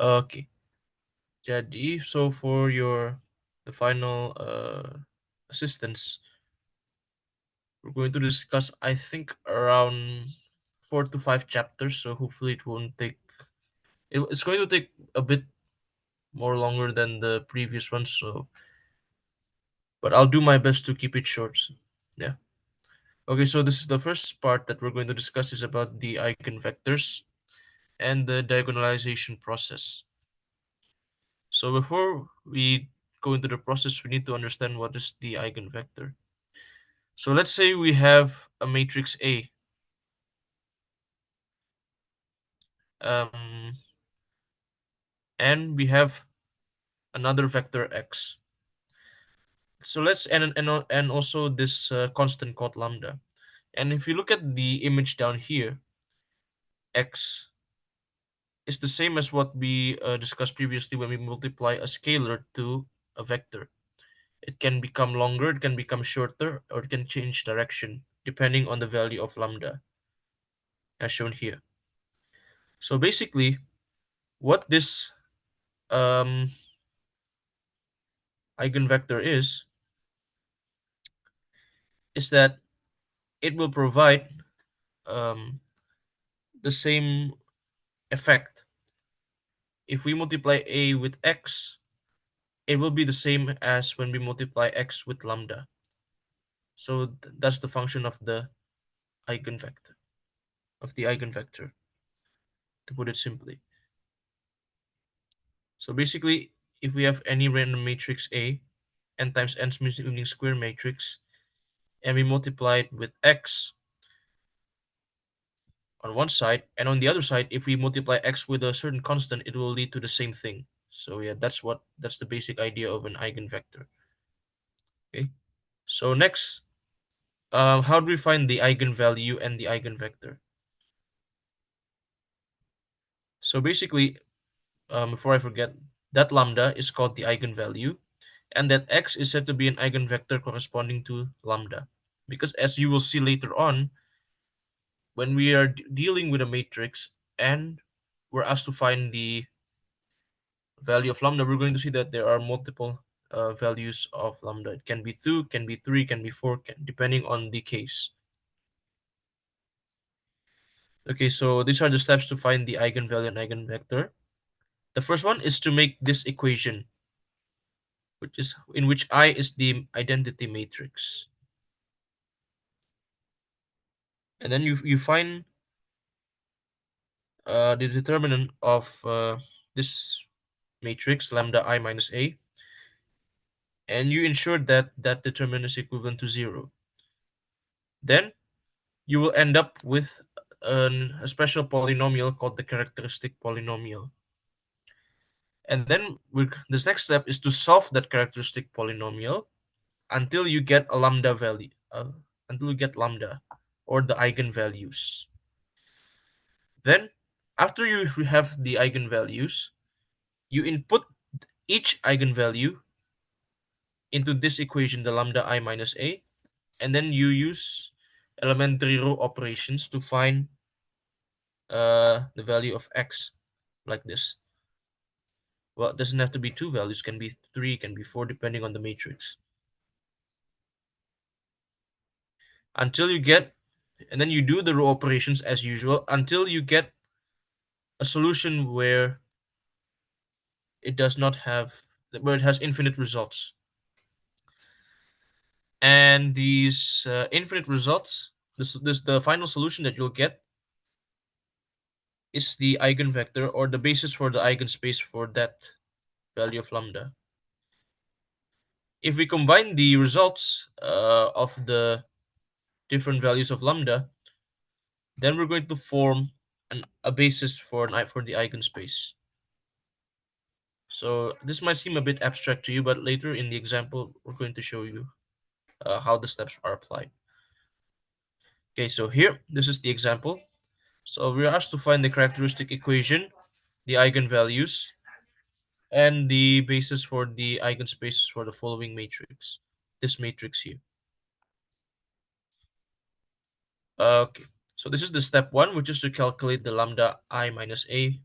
Okay. Jadi, so for the final assistance, we're going to discuss, I think, around 4 to 5 chapters. So hopefully it won't take. It's going to take a bit more longer than the previous one. So, but I'll do my best to keep it short. Yeah. Okay. So this is the first part that we're going to discuss is about the eigenvectors and the diagonalization process. So before we go into the process, we need to understand what is the eigenvector. So let's say we have a matrix A, um, and we have another vector x. So let's and also this constant called lambda. And if you look at the image down here, x is the same as what we discussed previously when we multiply a scalar to a vector. It can become longer, it can become shorter, or it can change direction depending on the value of lambda, as shown here. So basically, what this um, eigenvector is that it will provide um, the same effect. If we multiply a with x, it will be the same as when we multiply x with lambda. So that's the function of the eigenvector, to put it simply. So basically, if we have any random matrix A, n times n meaning square matrix, and we multiply it with x on one side, and on the other side, if we multiply x with a certain constant, it will lead to the same thing. So yeah, that's the basic idea of an eigenvector. Okay. So next, how do we find the eigenvalue and the eigenvector? So basically, before I forget, that lambda is called the eigenvalue, and that x is said to be an eigenvector corresponding to lambda. Because as you will see later on, when we are dealing with a matrix and we're asked to find the value of lambda, we're going to see that there are multiple values of lambda. It can be 2, can be 3, can be 4, depending on the case. Okay, so these are the steps to find the eigenvalue and eigenvector. The first one is to make this equation, which is in which I is the identity matrix. And then you find the determinant of this matrix, lambda I minus a, and you ensure that that determinant is equivalent to 0. Then you will end up with a special polynomial called the characteristic polynomial. And then this next step is to solve that characteristic polynomial until you get a lambda value, until you get lambda or the eigenvalues. Then, after you have the eigenvalues, you input each eigenvalue into this equation, the lambda I minus a, and then you use elementary row operations to find the value of x, like this. Well, it doesn't have to be 2 values, can be 3, can be 4, depending on the matrix. Until you get, and then you do the row operations as usual until you get a solution where it does not have, where it has infinite results. And these infinite results, this the final solution that you'll get is the eigenvector or the basis for the eigenspace for that value of lambda. If we combine the results of the different values of lambda, then we're going to form a basis for for the eigenspace. So this might seem a bit abstract to you, but later in the example, we're going to show you how the steps are applied. Okay, so here, this is the example. So we're asked to find the characteristic equation, the eigenvalues, and the basis for the eigenspaces for the following matrix. This matrix here. Okay, so this is the step one, which is to calculate the lambda I minus a.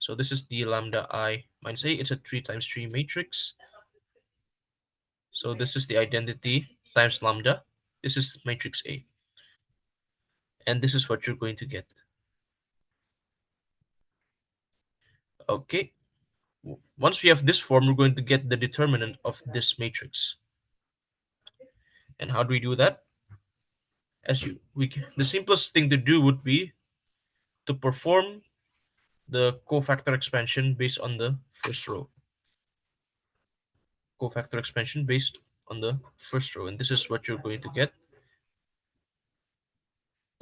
So this is the lambda I minus A. It's a 3 times 3 matrix. So this is the identity times lambda. This is matrix A. And this is what you're going to get. Okay. Once we have this form, we're going to get the determinant of this matrix. And how do we do that? The simplest thing to do would be to perform the cofactor expansion based on the first row. Cofactor expansion based on the first row, and this is what you're going to get.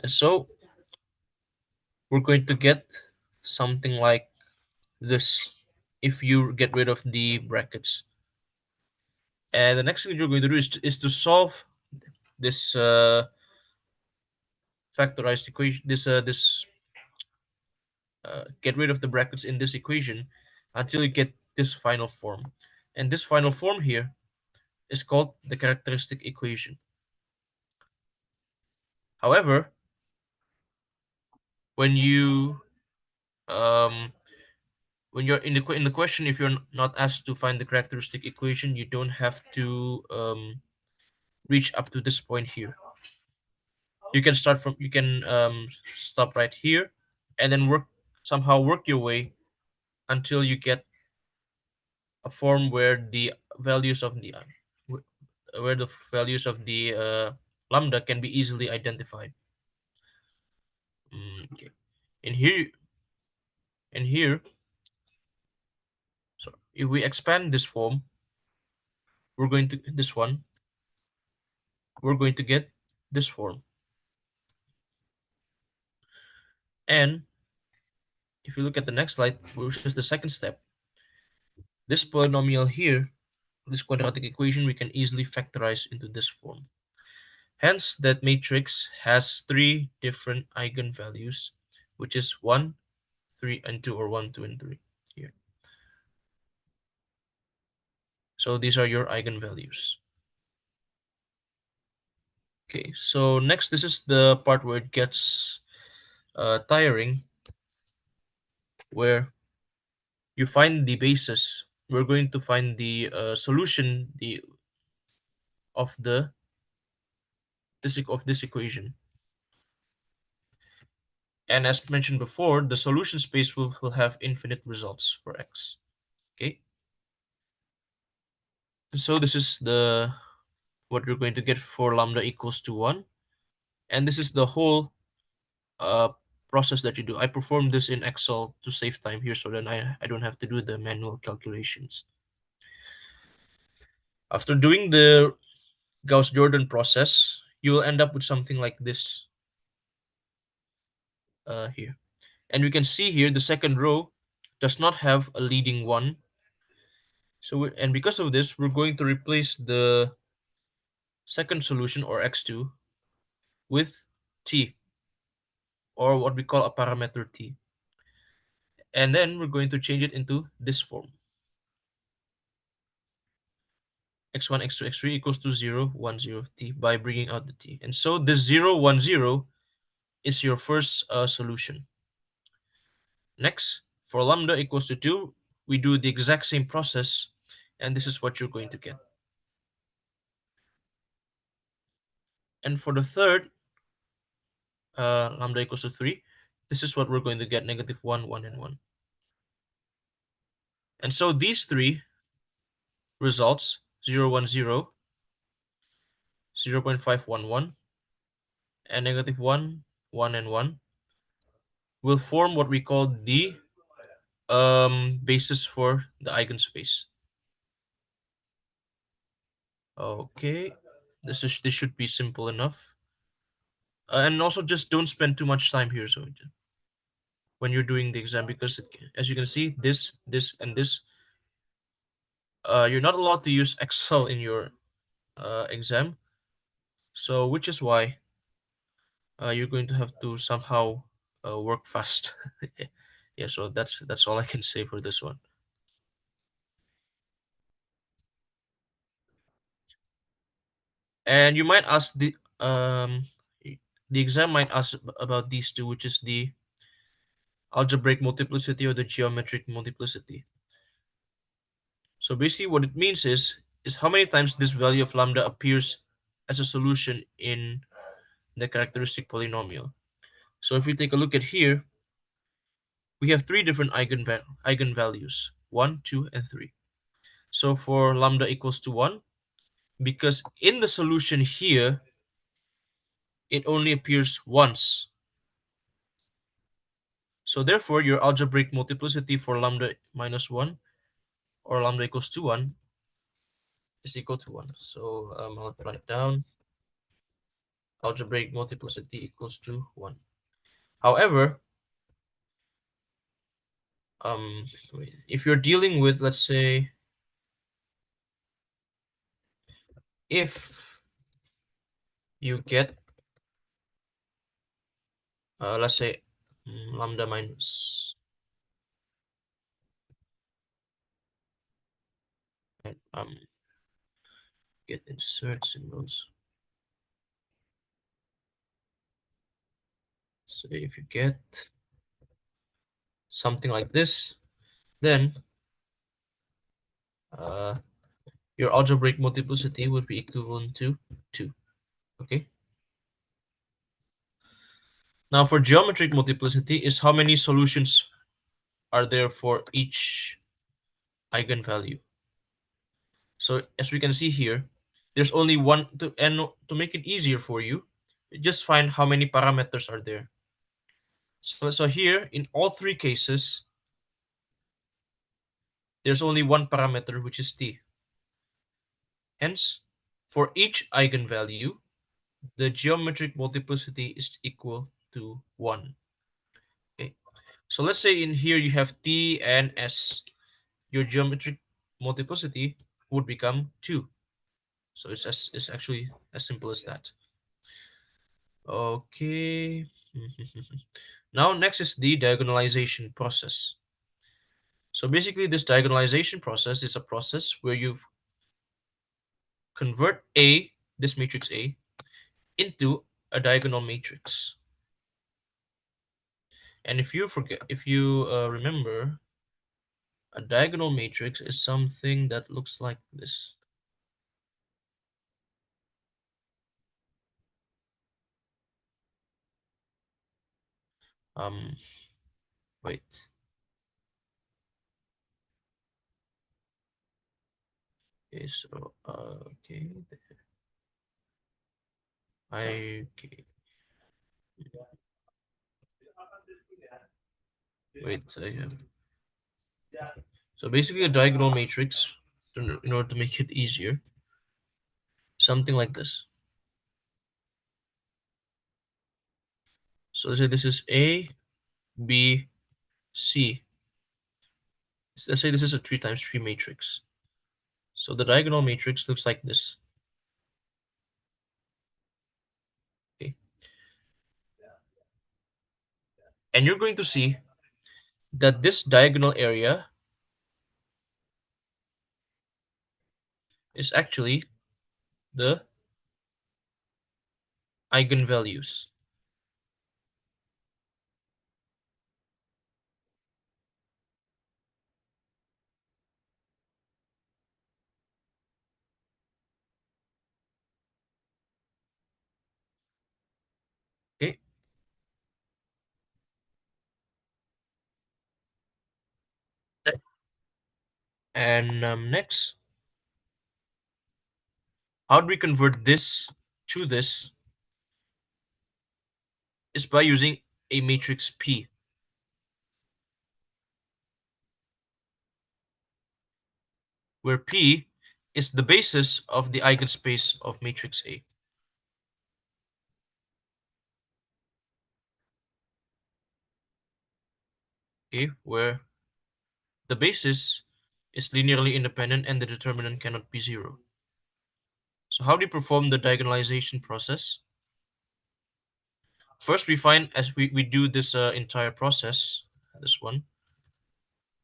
And so we're going to get something like this if you get rid of the brackets. And the next thing you're going to do is to solve this factorized equation, this get rid of the brackets in this equation until you get this final form. And this final form here is called the characteristic equation. However, when you um, when you're in the question, if you're not asked to find the characteristic equation, you don't have to reach up to this point here. You can stop right here, and then work your way until you get a form where the values of the where the values of the lambda can be easily identified. Okay. In here, in here, so if we expand this form, we're going to get this form. And if you look at the next slide, which is the second step, this polynomial here, this quadratic equation, we can easily factorize into this form. Hence, that matrix has three different eigenvalues, which is 1, 3, and 2, or 1, 2, and 3 here. So these are your eigenvalues. Okay, so next, this is the part where it gets tiring, where you find the basis. We're going to find the solution of this equation. And as mentioned before, the solution space will have infinite results for x. Okay. So this is the what you're going to get for lambda equals to 1. And this is the whole uh, process that you do. I performed this in Excel to save time here so then I don't have to do the manual calculations. After doing the Gauss-Jordan process, you will end up with something like this here. And we can see here the second row does not have a leading 1. So and because of this, we're going to replace the second solution, or x2, with t, or what we call a parameter t. And then we're going to change it into this form. x1, x2, x3 equals to 0, 1, 0, t by bringing out the t. And so this 0, 1, 0 is your first solution. Next, for lambda equals to 2, we do the exact same process, and this is what you're going to get. And for the third, lambda equals to 3, this is what we're going to get, negative 1, 1, and 1. And so these three results, 0, 1, 0, 0.511, and negative 1, 1, and 1, will form what we call the basis for the eigenspace. Okay, this should be simple enough. And also just don't spend too much time here. So when you're doing the exam, because as you can see, this, and this, you're not allowed to use Excel in your exam. So which is why you're going to have to somehow work fast. Yeah, so that's all I can say for this one. And you might ask the exam might ask about these two, which is the algebraic multiplicity or the geometric multiplicity. So basically what it means is how many times this value of lambda appears as a solution in the characteristic polynomial. So if we take a look at here, we have three different eigenvalues, 1, 2, and 3. So for lambda equals to 1, because in the solution here, it only appears once. So therefore, your algebraic multiplicity for lambda minus 1 or lambda equals to 1 is equal to 1. So I'll write down algebraic multiplicity equals to 1. However, if you're dealing with, let's say, if you get, let's say, lambda minus, right, get insert symbols. So if you get something like this, then uh, your algebraic multiplicity would be equivalent to 2. Okay. Now for geometric multiplicity is how many solutions are there for each eigenvalue. So as we can see here, there's only one to make it easier for you, just find how many parameters are there. So here in all three cases, there's only one parameter, which is t. Hence, for each eigenvalue, the geometric multiplicity is equal to 1. Okay. So let's say in here you have t and s. Your geometric multiplicity would become 2. So it's actually as simple as that. Okay. Now next is the diagonalization process. So basically this diagonalization process is a process where you convert this matrix A, into a diagonal matrix. And if you remember, a diagonal matrix is something that looks like this. Um, wait. Okay, so okay, okay. Wait, I have. So basically, a diagonal matrix, in order to make it easier, something like this. So let's say this is A, B, C. Let's say this is a 3 times 3 matrix. So the diagonal matrix looks like this. Okay. And you're going to see that this diagonal area is actually the eigenvalues. Okay. And next, how do we convert this to this is by using a matrix P, where P is the basis of the eigenspace of matrix A. Okay, where the basis is linearly independent and the determinant cannot be 0. So how do you perform the diagonalization process? First, we find as we do this entire process, this one,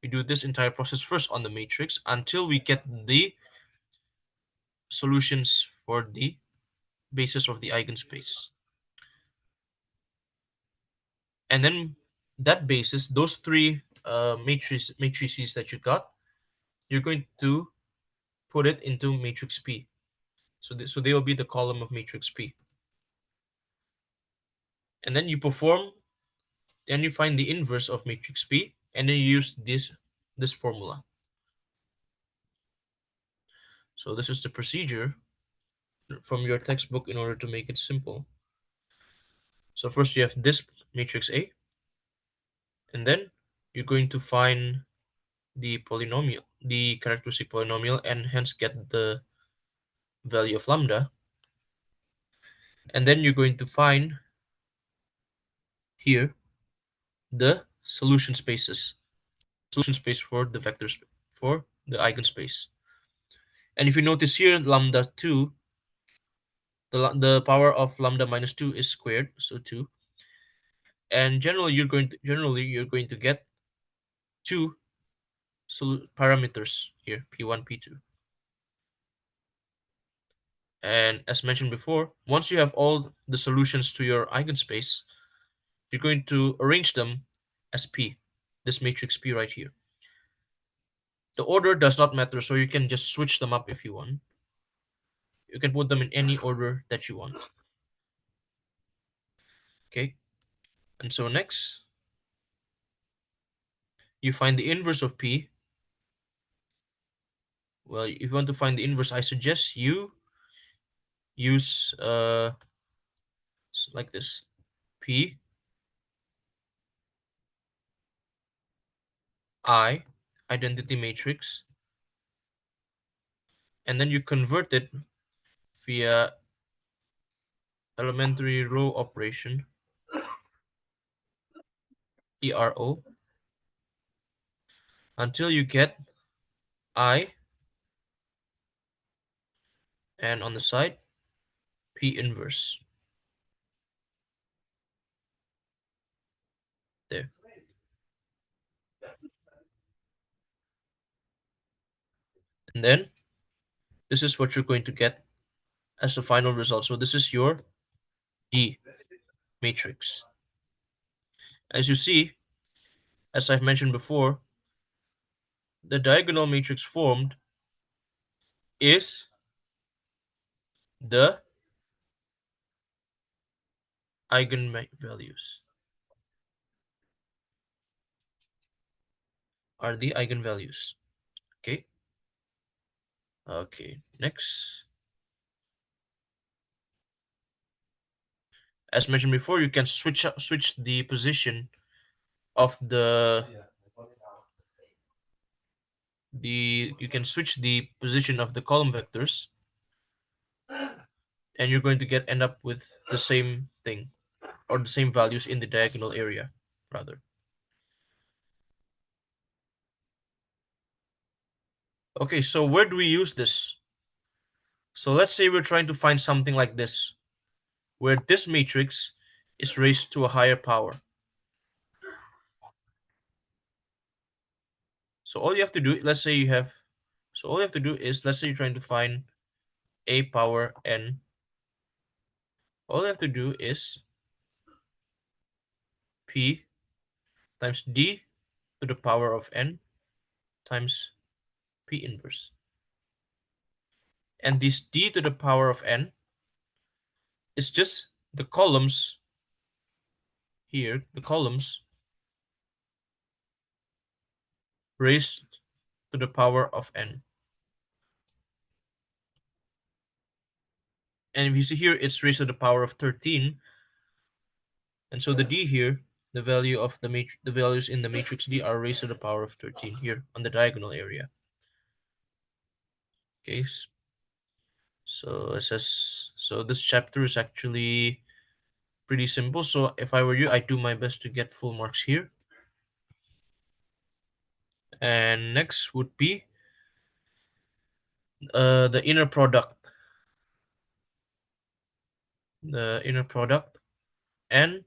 we do this entire process first on the matrix until we get the solutions for the basis of the eigenspace. And then that basis, those three matrices that you got, you're going to put it into matrix P. So they will be the column of matrix P. And then you find the inverse of matrix P, and then you use this formula. So this is the procedure from your textbook in order to make it simple. So first you have this matrix A, and then you're going to find the polynomial, the characteristic polynomial, and hence get the value of lambda. And then you're going to find here the solution spaces, solution space for the vectors, for the eigenspace. And if you notice here, lambda 2, the power of lambda minus 2 is squared, so 2. And generally you're going to get two parameters here, p1, p2. And as mentioned before, once you have all the solutions to your eigenspace, you're going to arrange them as P, this matrix P right here. The order does not matter, so you can just switch them up if you want. You can put them in any order that you want. Okay, and so next, you find the inverse of P. Well, if you want to find the inverse, I suggest you use like this, P I identity matrix, and then you convert it via elementary row operation, ERO, until you get I, and on the side P inverse. There. And then this is what you're going to get as the final result. So this is your D matrix. As you see, as I've mentioned before, the diagonal matrix formed is the eigenvalues, are the eigenvalues. Okay. Okay. Next, as mentioned before, you can switch the position of you can switch the position of the column vectors, and you're going to end up with the same thing, or the same values in the diagonal area rather. Okay, so where do we use this? So let's say we're trying to find something like this, where this matrix is raised to a higher power. So all you have to do, let's say you have, so all you have to do is, let's say you're trying to find a power n. All you have to do is p times d to the power of n times p inverse. And this d to the power of n is just the columns here, the columns raised to the power of n. And if you see here, it's raised to the power of 13. And so the d here, the value of the values in the matrix D are raised to the power of 13 here on the diagonal area. Okay, so it says, so this chapter is actually pretty simple. So if I were you, I'd do my best to get full marks here. And next would be the inner product. The inner product and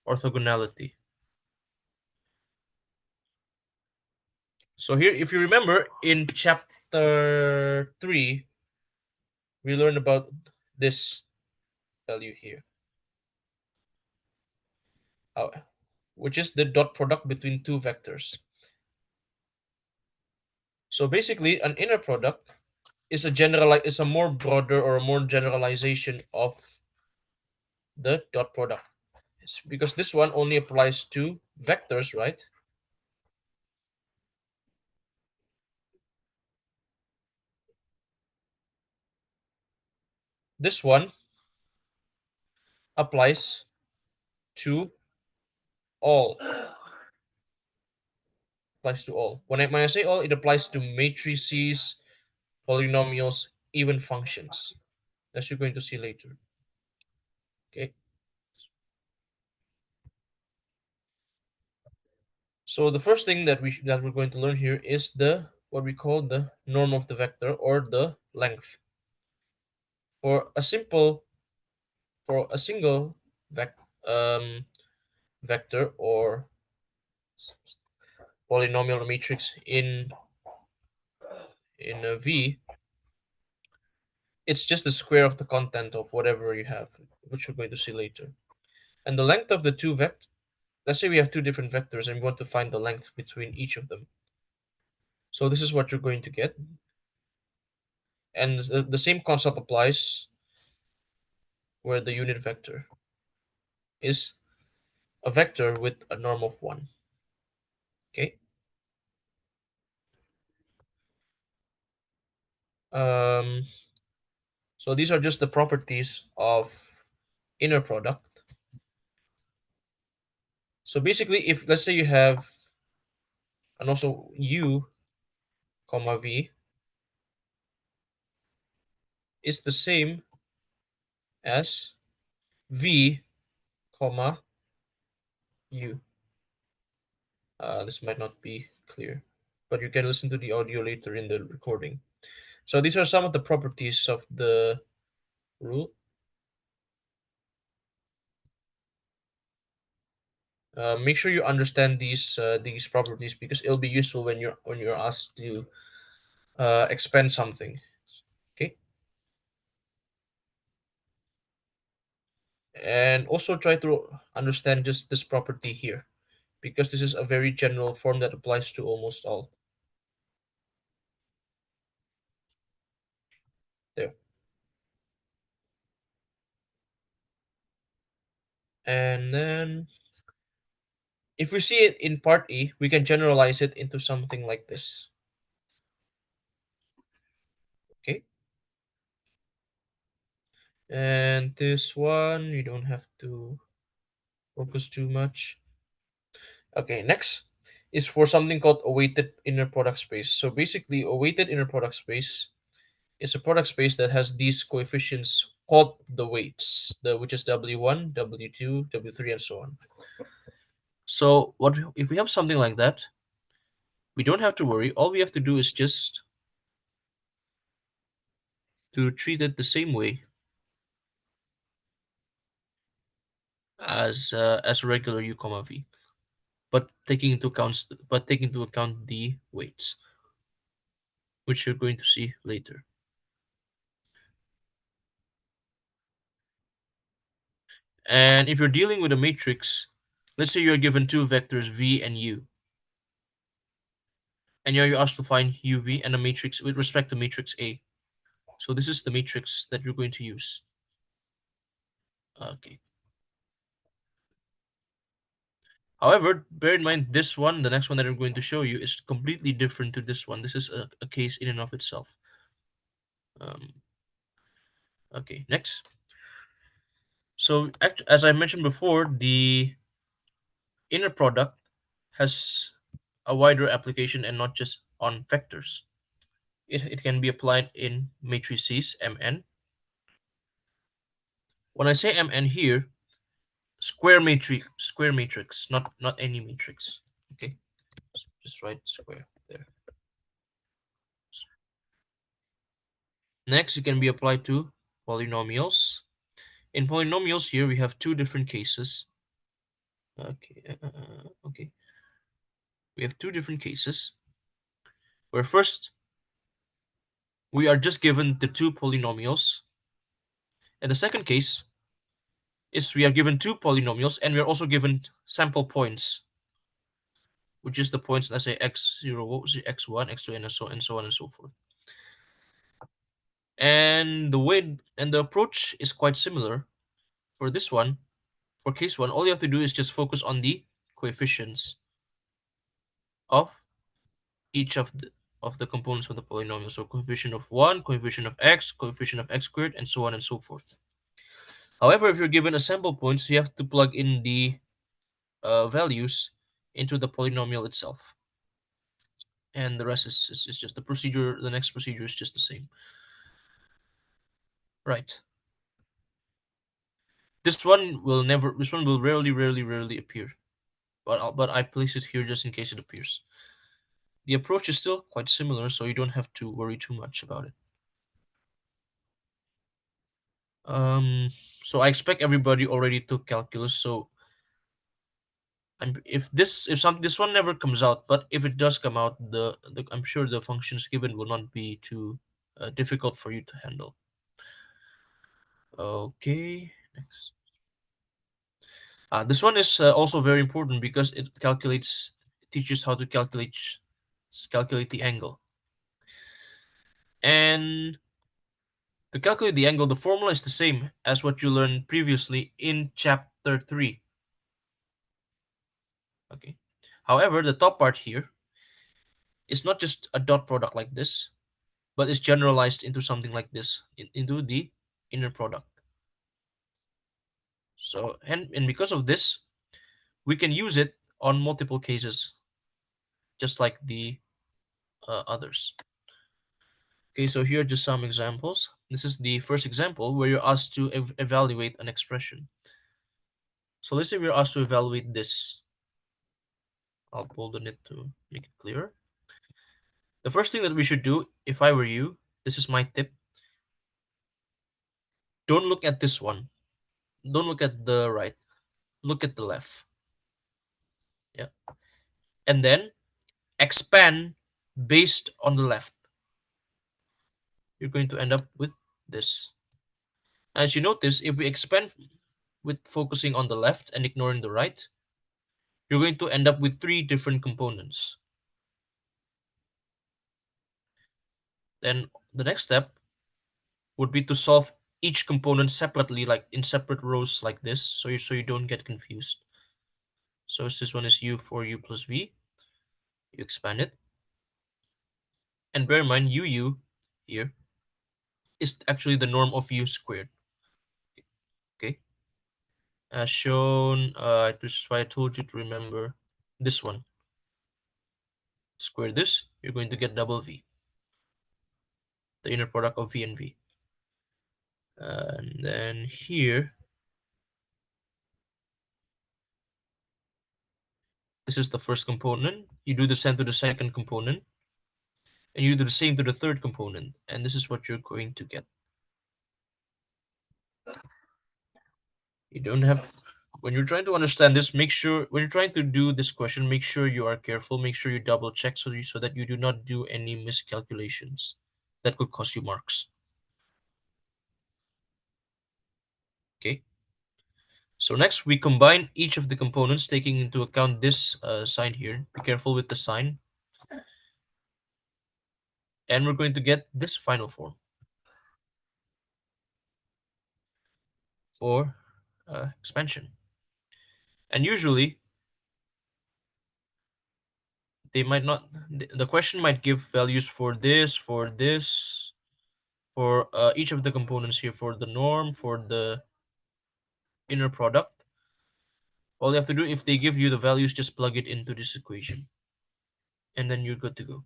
orthogonality. So here, if you remember, in chapter 3, we learned about this value here. Oh, which is the dot product between two vectors. So basically, an inner product is a more broader or a more generalization of the dot product. Because this one only applies to vectors, right? This one applies to all. Applies to all. When I say all, it applies to matrices, polynomials, even functions, as you're going to see later. Okay. So the first thing that we're going to learn here is the what we call the norm of the vector, or the length. For a simple for a single vec, um, vector or polynomial matrix in a V, it's just the square of the content of whatever you have, which we're going to see later. And the length of the two vectors, let's say we have two different vectors and we want to find the length between each of them. So this is what you're going to get. And the same concept applies where the unit vector is a vector with a norm of 1. Okay. Um, so these are just the properties of inner product. So basically, if let's say you have, and also u comma v is the same as v comma u. This might not be clear, but you can listen to the audio later in the recording. So these are some of the properties of the rule. Make sure you understand these properties, because it'll be useful when you're asked to expand something. Okay, and also try to understand just this property here, because this is a very general form that applies to almost all. There. And then if we see it in part E, we can generalize it into something like this. Okay, and this one you don't have to focus too much. Okay, next is for something called a weighted inner product space. So basically, a weighted inner product space is a product space that has these coefficients called the weights, which is W1, W2, W3, and so on. So what if we have something like that? We don't have to worry. All we have to do is just to treat it the same way as a regular u comma v, but taking into account the weights, which you're going to see later. And if you're dealing with a matrix, let's say you're given two vectors v and u, and you're asked to find uv and a matrix with respect to matrix A. So this is the matrix that you're going to use. Okay. However, bear in mind this one, the next one that I'm going to show you, is completely different to this one. This is a case in and of itself. Um, okay, next. So, as I mentioned before, the inner product has a wider application and not just on vectors. It can be applied in matrices Mn. When I say Mn here, square matrix, not any matrix. Okay, just write square there. Next, it can be applied to polynomials. In polynomials here, we have two different cases. Okay, we have two different cases where first we are just given the two polynomials, and the second case is we are given two polynomials and we are also given sample points, which is the points, let's say x0, x1, x2, and so on and so forth. And the approach is quite similar for this one. For case one, all you have to do is just focus on the coefficients of each of the components of the polynomial. So coefficient of 1, coefficient of x squared, and so on and so forth. However, if you're given a sample points, you have to plug in the values into the polynomial itself. And the rest is just the procedure. The next procedure is just the same. Right. This one will rarely appear. But I place it here just in case it appears. The approach is still quite similar, so you don't have to worry too much about it. Um, so I expect everybody already took calculus. So if this one never comes out, but if it does come out, I'm sure the functions given will not be too difficult for you to handle. Okay, next. This one is also very important because it teaches how to calculate the angle. And to calculate the angle, the formula is the same as what you learned previously in chapter 3. Okay. However, the top part here is not just a dot product like this, but it's generalized into something like this, into the inner product. So, and because of this, we can use it on multiple cases, just like the others. Okay, so here are just some examples. This is the first example where you're asked to evaluate an expression. So let's say we're asked to evaluate this. I'll bold it to make it clearer. The first thing that we should do, if I were you, this is my tip. Don't look at this one. Don't look at the right. Look at the left. Yeah. And then expand based on the left. You're going to end up with this. As you notice, if we expand with focusing on the left and ignoring the right, you're going to end up with three different components. Then the next step would be to solve each component separately, like in separate rows like this, so you don't get confused. So this one is u for u plus v. You expand it. And bear in mind, uu here is actually the norm of u squared. Okay. As shown, this is why I told you to remember this one. Square this, you're going to get double v. The inner product of v and v. And then here, this is the first component. You do the same to the second component. And you do the same to the third component. And this is what you're going to get. You don't have, when you're trying to understand this, make sure, when you're trying to do this question, make sure you are careful, make sure you double check so that you do not do any miscalculations that could cost you marks. Okay. So next we combine each of the components taking into account this sign here. Be careful with the sign. And we're going to get this final form for expansion. And usually they might not, the question might give values for this, for each of the components here, for the norm, for the inner product. All you have to do, if they give you the values, just plug it into this equation. And then you're good to go.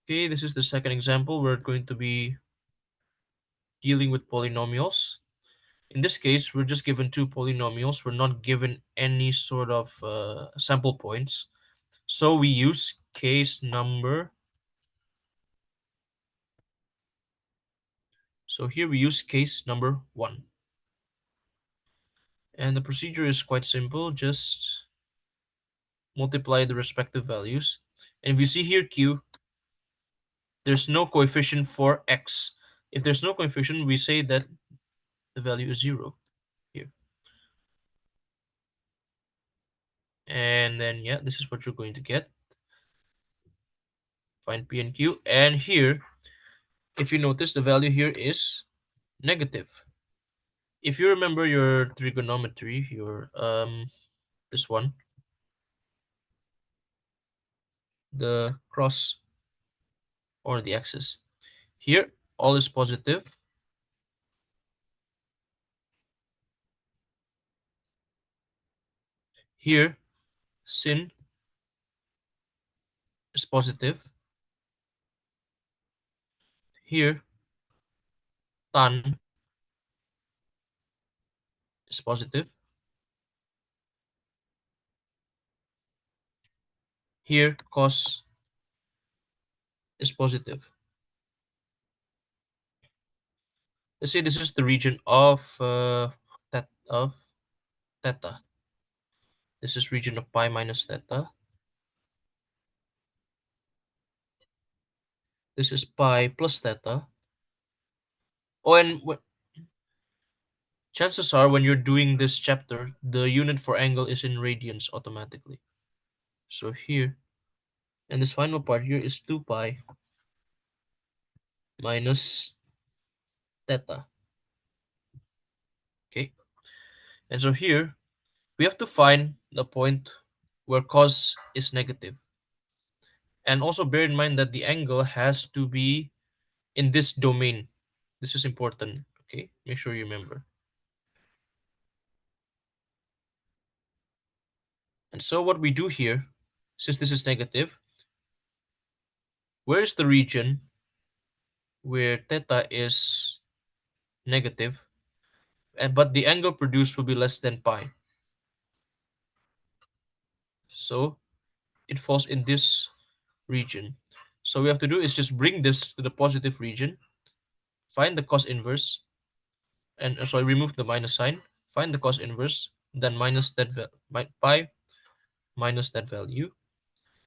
Okay, this is the second example. We're going to be dealing with polynomials. In this case, we're just given two polynomials. We're not given any sort of sample points. So we use case number. So here we use case number 1. And the procedure is quite simple. Just multiply the respective values. And if you see here q, there's no coefficient for x. If there's no coefficient, we say that the value is 0 here. And then, yeah, this is what you're going to get. Find P and Q. And here, if you notice, the value here is negative. If you remember your trigonometry, your this one, the cross or the axis. Here, all is positive. Here, sin is positive. Here, tan is positive. Here, cos is positive. Let's say this is the region of of theta. This is region of pi minus theta. This is pi plus theta. Oh, and chances are when you're doing this chapter, the unit for angle is in radians automatically. So here, and this final part here is 2 pi minus theta. Okay, and so here we have to find the point where cos is negative. And also bear in mind that the angle has to be in this domain. This is important. Okay, make sure you remember. And so what we do here, since this is negative, where is the region where theta is negative, and but the angle produced will be less than pi. So it falls in this region. So we have to do is just bring this to the positive region, find the cos inverse, and sorry, remove the minus sign, find the cos inverse, then minus that pi minus that value,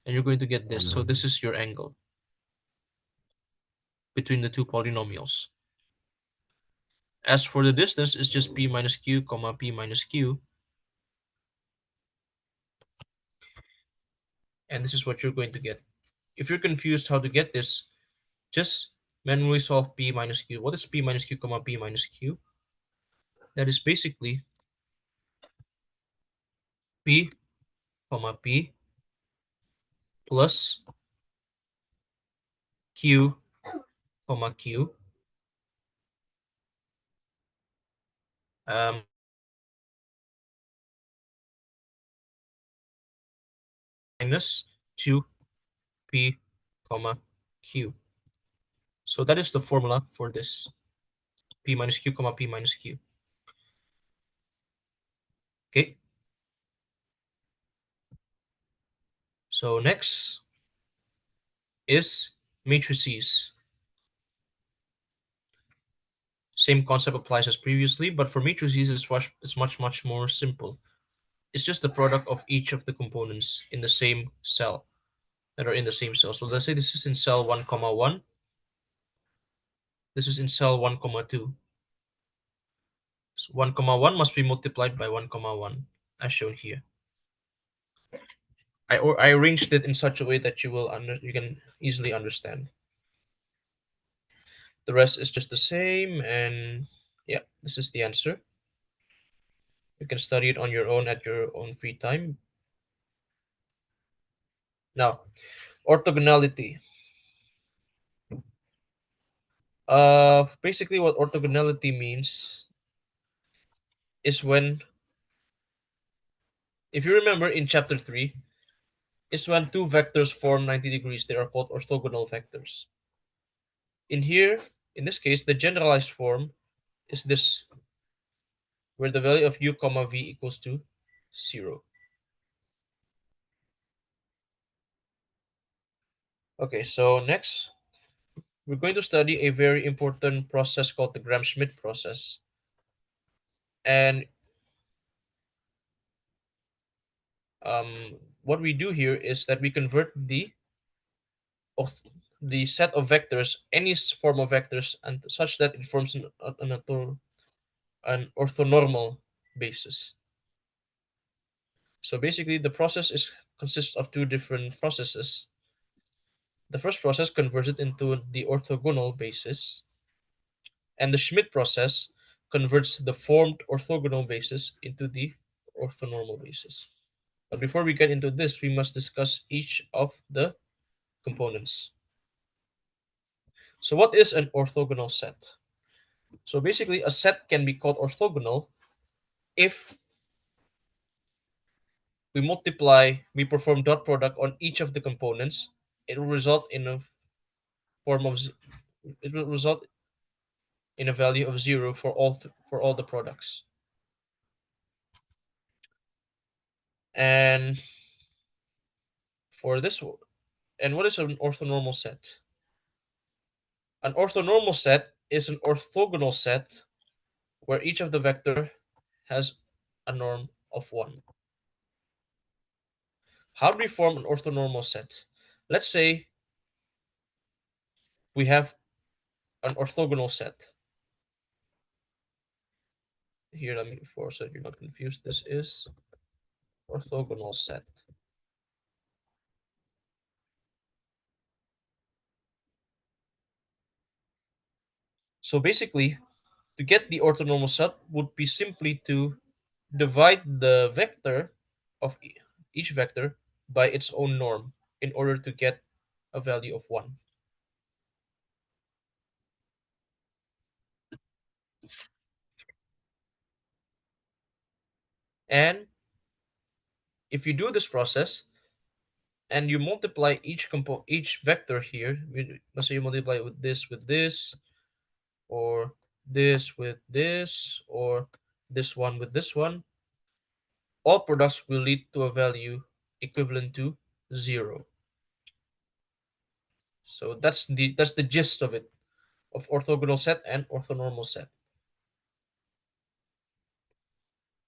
and you're going to get this. So this is your angle between the two polynomials. As for the distance, it's just p minus q comma p minus q, and this is what you're going to get. If you're confused how to get this, just manually solve p minus q. What is p minus q comma p minus q? That is basically p comma p plus q comma q um, minus 2p comma q. So that is the formula for this p minus q comma p minus q. Okay. So next is matrices. Same concept applies as previously, but for matrices it's much more simple. It's just the product of each of the components in the same cell that are in the same cell. So let's say this is in cell 1 comma 1. This is in cell 1 comma 2. So 1 comma 1 must be multiplied by 1 comma 1 as shown here. I arranged it in such a way that you can easily understand. The rest is just the same, and yeah, this is the answer. You can study it on your own at your own free time. Now, orthogonality. Basically what orthogonality means is when, if you remember in chapter 3, is when two vectors form 90 degrees. They are called orthogonal vectors. In here, in this case, the generalized form is this, where the value of u comma v equals to 0. Okay, so next, we're going to study a very important process called the Gram-Schmidt process. And what we do here is that we convert of the set of vectors, any form of vectors, and such that it forms an orthonormal basis. So basically, the process consists of two different processes. The first process converts it into the orthogonal basis, and the Schmidt process converts the formed orthogonal basis into the orthonormal basis. But before we get into this, we must discuss each of the components. So what is an orthogonal set? So basically, a set can be called orthogonal if we perform dot product on each of the components. It will result in a form of it will result in a value of zero for all the products. And for this and what is an orthonormal set? An orthonormal set is an orthogonal set where each of the vector has a norm of 1. How do we form an orthonormal set? Let's say we have an orthogonal set. Here, let me, for so you're not confused, this is orthogonal set. So basically, to get the orthonormal set would be simply to divide the vector of each vector by its own norm in order to get a value of 1. And if you do this process and you multiply each vector here, let's say you multiply it with this, or this with this, or this one with this one, all products will lead to a value equivalent to 0. So that's the gist of it, of orthogonal set and orthonormal set.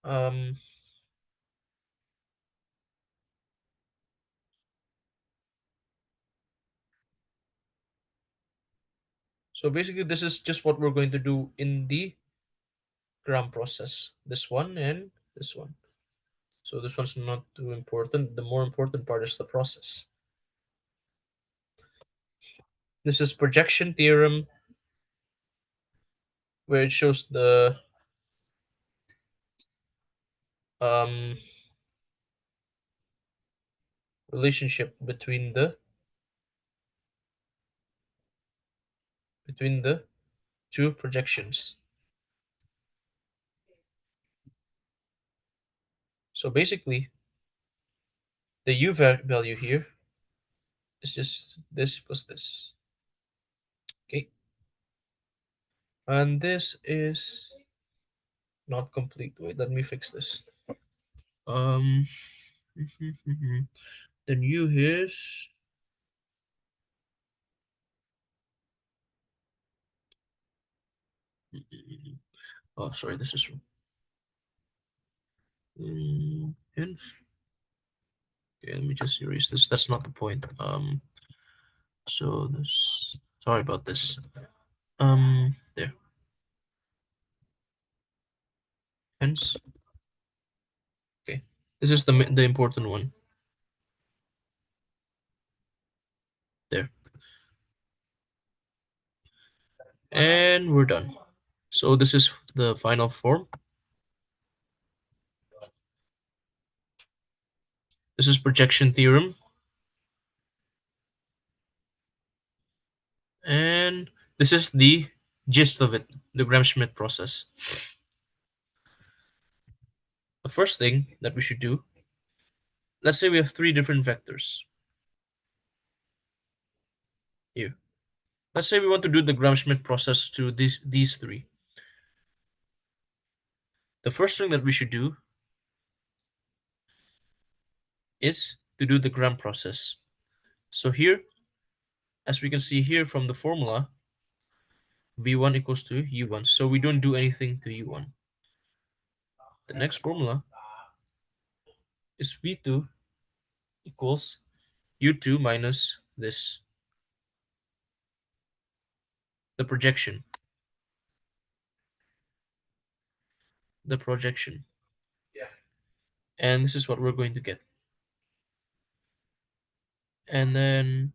Um, so basically, this is just what we're going to do in the gram process. This one and this one. So this one's not too important. The more important part is the process. This is projection theorem, where it shows the um, relationship between the two projections. So basically, the u value here is just this plus this. Okay, and this is not complete. Wait, let me fix this. Um, then u here is oh, sorry, this is wrong. Hence, okay, let me just erase this. That's not the point. So this. Sorry about this. There. Hence, okay. This is the important one. There. And we're done. So this is the final form. This is projection theorem. And this is the gist of it, the Gram-Schmidt process. The first thing that we should do, let's say we have three different vectors here. Let's say we want to do the Gram-Schmidt process to these three. The first thing that we should do is to do the Gram process. So here, as we can see here from the formula, V1 equals to U1. So we don't do anything to U1. The next formula is V2 equals U2 minus this, the projection. The projection. And this is what we're going to get. And then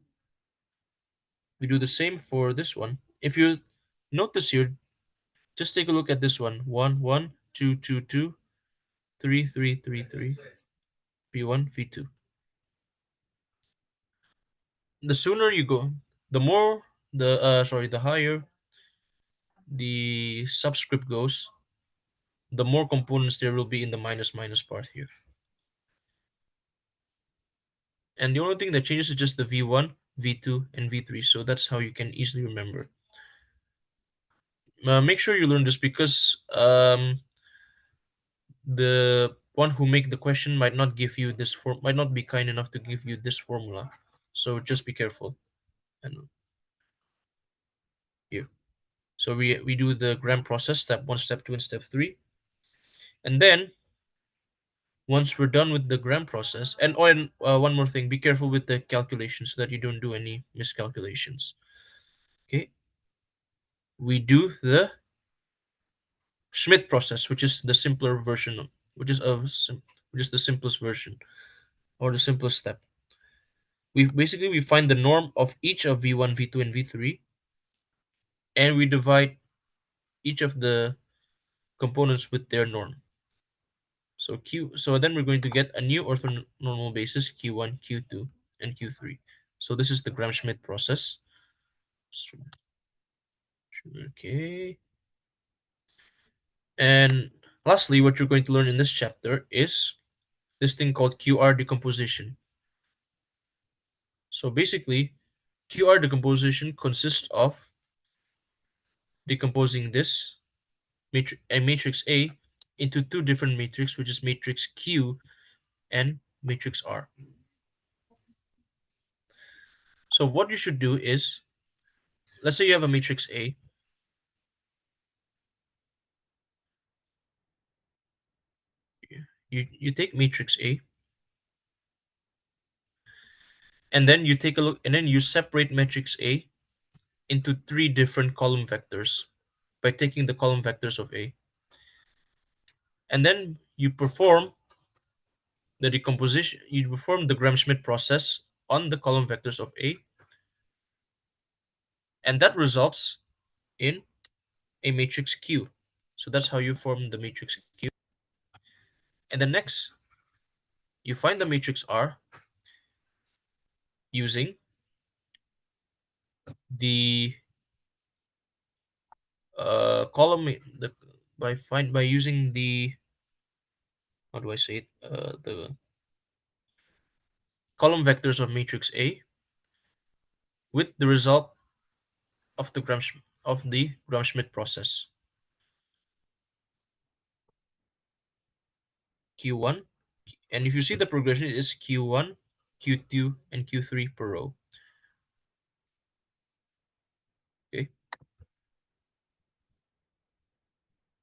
we do the same for this one. If you notice here, just take a look at this one. 1 1 2 2 2 3 3 3 3 v1 v2. The sooner you go, the more the higher the subscript goes, the more components there will be in the minus minus part here. And the only thing that changes is just the v1, v2, and v3. So that's how you can easily remember. Make sure you learn this because the one who make the question might not give you this form, might not be kind enough to give you this formula. So just be careful. And here, so we do the gram process, step 1, step 2, and step 3, and then once we're done with the gram process, and one more thing, be careful with the calculations so that you don't do any miscalculations. Okay, we do the Schmidt process, which is the simpler version, which is the simplest version or the simplest step. We find the norm of each of v1, v2, and v3, and we divide each of the components with their norm. So then we're going to get a new orthonormal basis q1, q2, and q3. So this is the Gram-Schmidt process. Okay. And lastly, what you're going to learn in this chapter is this thing called QR decomposition. So basically, QR decomposition consists of decomposing this matrix A into two different matrix, which is matrix Q and matrix R. So what you should do is, let's say you have a matrix A. You take matrix A, and then you take a look, and then you separate matrix A into three different column vectors by taking the column vectors of A. And then you perform the Gram-Schmidt process on the column vectors of A, and that results in a matrix Q. So that's how you form the matrix Q. And then next, you find the matrix R using the column the by using the, how do I say it, the column vectors of matrix A with the result of the Gram-Schmidt process. Q1, and if you see the progression, it is Q1, Q2, and Q3 per row. Okay,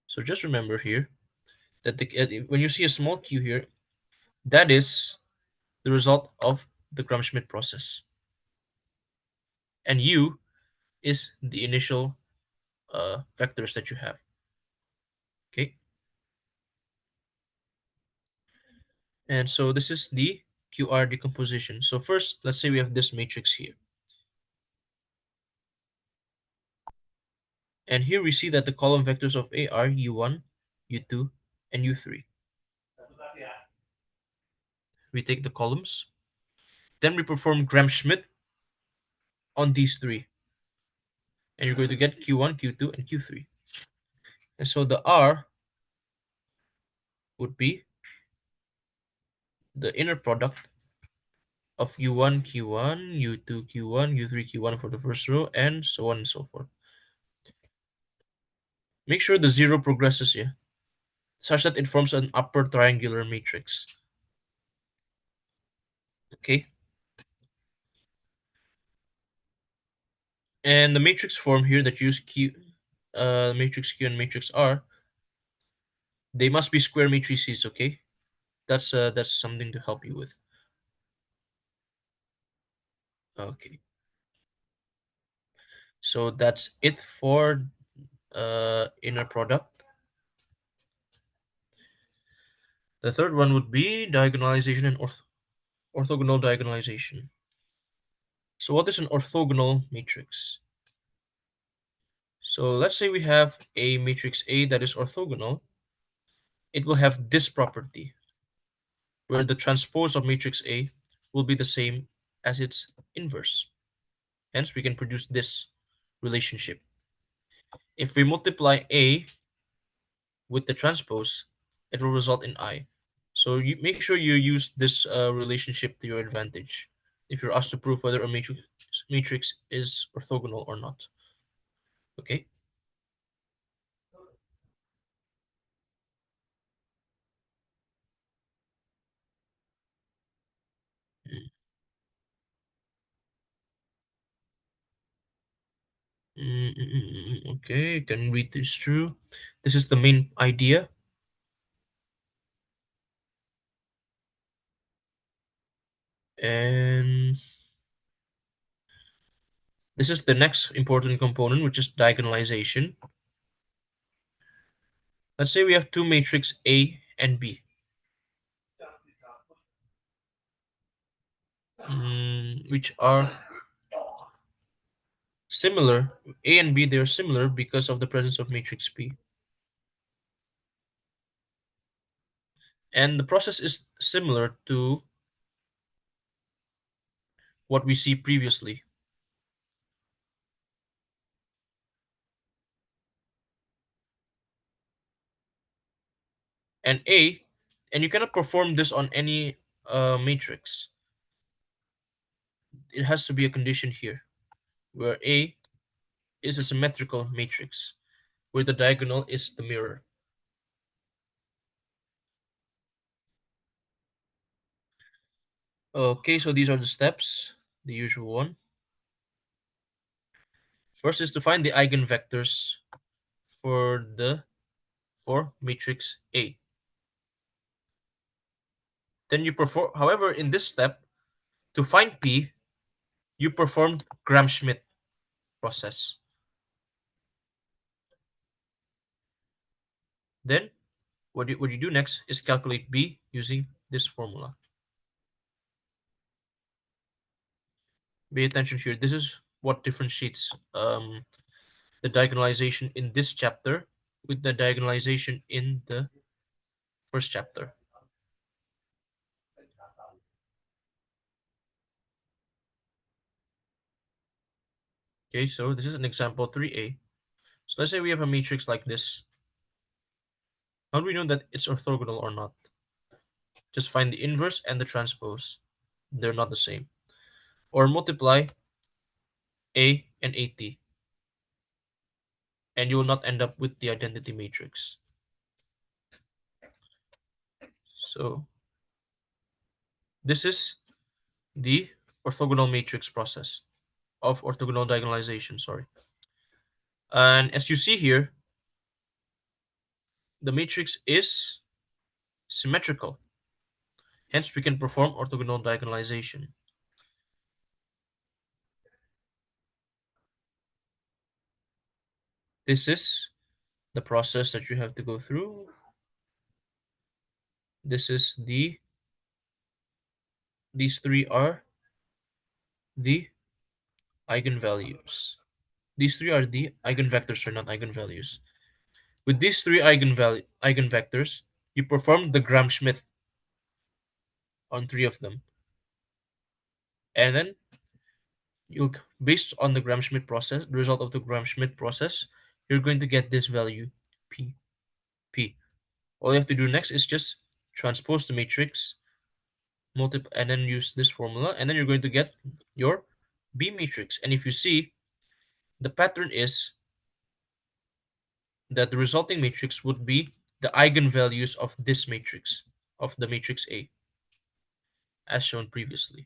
so just remember here that when you see a small q here, that is the result of the Gram-Schmidt process, and U is the initial vectors that you have. Okay, and so this is the QR decomposition. So first, let's say we have this matrix here, and here we see that the column vectors of A are U1, U2, and U3. We take the columns, then we perform Gram-Schmidt on these three, and you're going to get Q1, Q2, and Q3. And so the R would be the inner product of U1, Q1, U2, Q1, U3, Q1 for the first row, and so on and so forth. Make sure the zero progresses here, such that it forms an upper triangular matrix. Okay? And the matrix form here that use matrix Q and matrix R, they must be square matrices, okay? That's something to help you with. Okay. So that's it for inner product. The third one would be diagonalization and orthogonal diagonalization. So what is an orthogonal matrix? So let's say we have a matrix A that is orthogonal. It will have this property, where the transpose of matrix A will be the same as its inverse. Hence, we can produce this relationship. If we multiply A with the transpose, it will result in I. So you make sure you use this relationship to your advantage if you're asked to prove whether a matrix is orthogonal or not. Okay. Okay, you can read this through. This is the main idea. And this is the next important component, which is diagonalization. Let's say we have two matrix A and B, which are similar. A and B, they're similar because of the presence of matrix P. And the process is similar to what we see previously. And A, and you cannot perform this on any matrix. It has to be a condition here, where A is a symmetrical matrix, where the diagonal is the mirror. Okay, so these are the steps, the usual one. First is to find the eigenvectors for matrix A. Then you perform, however, in this step, to find P, you perform Gram-Schmidt process. Then what you do next is calculate B using this formula. Pay attention here. This is what differentiates the diagonalization in this chapter with the diagonalization in the first chapter. Okay, so this is an example 3a. So let's say we have a matrix like this. How do we know that it's orthogonal or not? Just find the inverse and the transpose. They're not the same. Or multiply A and AT, and you will not end up with the identity matrix. So this is the orthogonal matrix process of orthogonal diagonalization, sorry. And as you see here, the matrix is symmetrical. Hence, we can perform orthogonal diagonalization. This is the process that you have to go through. This is these three are the eigenvalues. These three are the eigenvectors, or not eigenvalues. With these three eigenvectors, you perform the Gram-Schmidt on three of them. And then you, based on the Gram-Schmidt process, the result of the Gram-Schmidt process, you're going to get this value, P. P. All you have to do next is just transpose the matrix, multiply, and then use this formula, and then you're going to get your B matrix. And if you see, the pattern is that the resulting matrix would be the eigenvalues of this matrix, of the matrix A, as shown previously.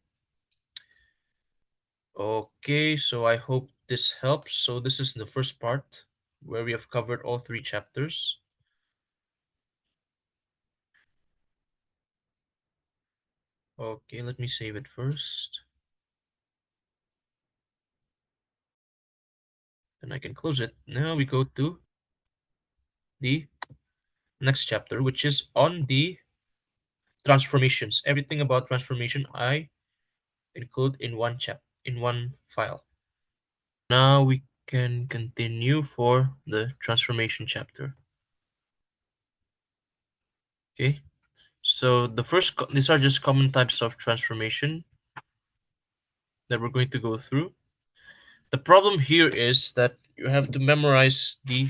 Okay, so I hope this helps. So this is the first part where we have covered all three chapters. Okay, let me save it first. Then I can close it. Now we go to the next chapter, which is on the transformations. Everything about transformation I include in one file. Now we can continue for the transformation chapter. Okay. So these are just common types of transformation that we're going to go through. The problem here is that you have to memorize the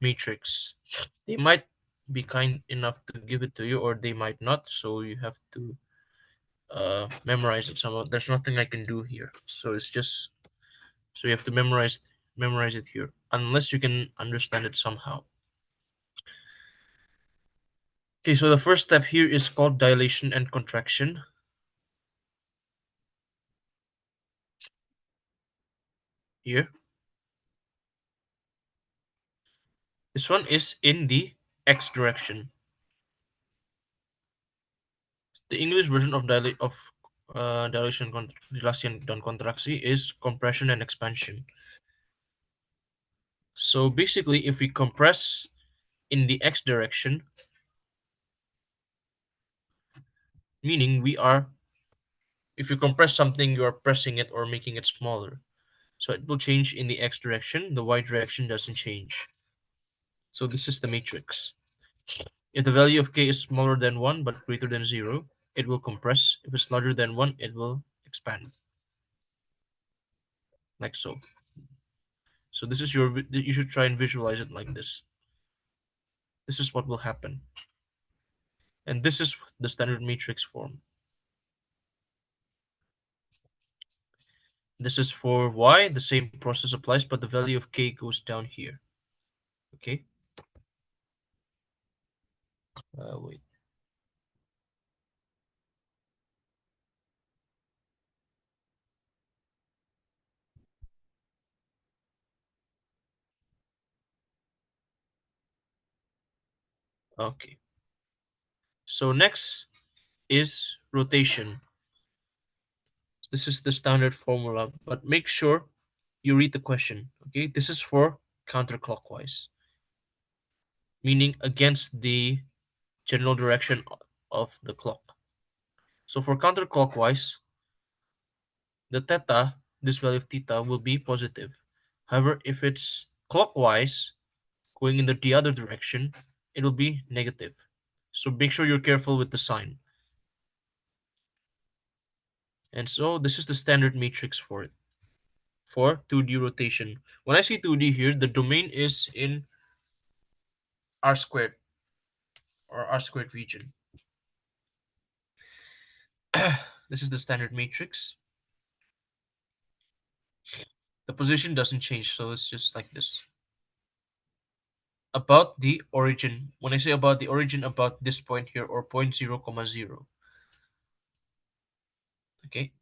matrix. They might be kind enough to give it to you, or they might not. So you have to memorize it somehow. There's nothing I can do here. So it's just so you have to memorize it here, unless you can understand it somehow. Okay, so the first step here is called dilation and contraction. Here, this one is in the x direction. The English version of dilation dan kontraksi is compression and expansion. So basically, if we compress in the x direction, meaning if you compress something, you are pressing it or making it smaller. So it will change in the x direction. The y direction doesn't change. So this is the matrix. If the value of k is smaller than 1 but greater than 0, it will compress. If it's larger than 1, it will expand. Like so. So this is you should try and visualize it like this. This is what will happen. And this is the standard matrix form. This is for y, the same process applies, but the value of k goes down here. Okay? Wait. Okay. So next is rotation. This is the standard formula, but make sure you read the question. Okay? This is for counterclockwise, meaning against the general direction of the clock. So for counterclockwise, the theta, this value of theta, will be positive. However, if it's clockwise, going in the other direction, it will be negative. So make sure you're careful with the sign. And so this is the standard matrix for it, for 2D rotation. When I say 2D here, the domain is in R squared or R squared region. This is the standard matrix. The position doesn't change, so it's just like this. About the origin. When I say about the origin, about this point here or point 0, comma 0. Okay.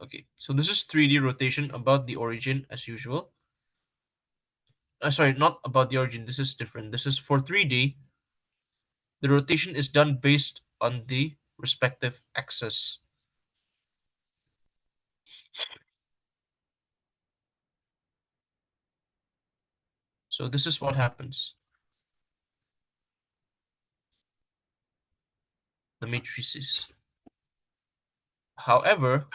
Okay. So this is 3D rotation about the origin as usual. Sorry, not about the origin. This is different. This is for 3D. The rotation is done based on the respective axis. So this is what happens. The matrices. However,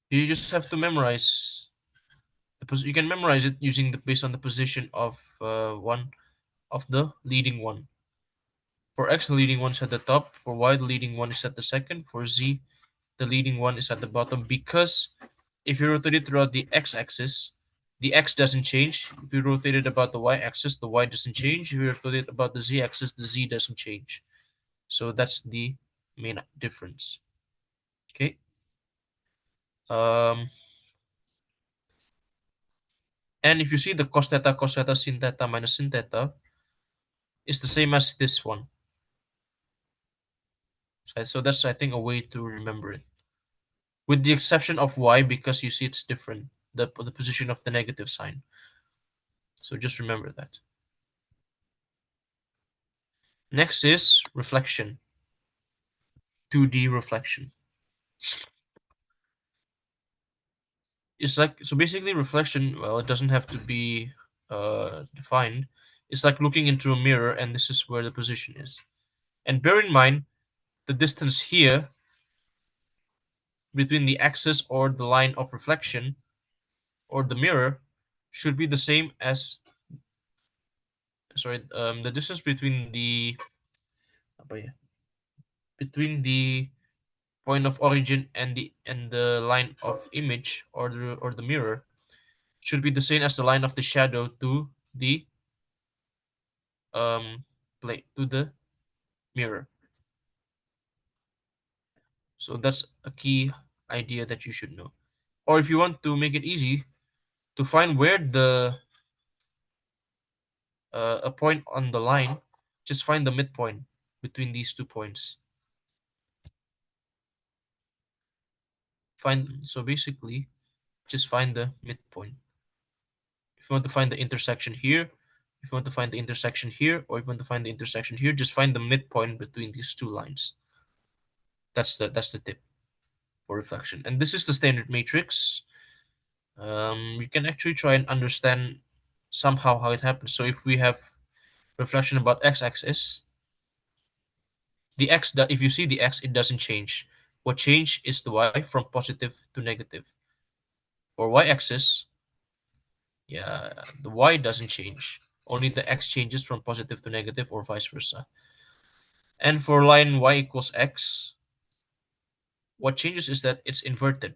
you just have to memorize you can memorize it using based on the position of one of the leading one. For x, the leading one is at the top. For y, the leading one is at the second. For z, the leading one is at the bottom. Because if you rotate it throughout the x-axis, the x doesn't change. If you rotate it about the y-axis, the y doesn't change. If you rotate it about the z-axis, the z doesn't change. So that's the main difference. Okay. Um, and if you see the cos theta, sin theta minus sin theta is the same as this one. So that's, I think, a way to remember it. With the exception of y, because you see it's different, the position of the negative sign. So just remember that. Next is reflection. 2D reflection. It's like, so basically reflection, well, it doesn't have to be defined. It's like looking into a mirror, and this is where the position is. And bear in mind, the distance here between the axis or the line of reflection or the mirror should be the same as, sorry, the distance between the point of origin and the line of image or the mirror should be the same as the line of the shadow to the plate to the mirror. So that's a key idea that you should know. Or if you want to make it easy to find where the a point on the line, just find the midpoint between these 2 points. Basically just find the midpoint. If you want to find the intersection here, if you want to find the intersection here, or if you want to find the intersection here, just find the midpoint between these two lines. That's the tip for reflection. And this is the standard matrix. You can actually try and understand somehow how it happens. So if we have reflection about x-axis, the x, that if you see the x, it doesn't change. What change is the y from positive to negative. For y-axis, yeah, the y doesn't change. Only the x changes from positive to negative or vice versa. And for line y equals x, what changes is that it's inverted.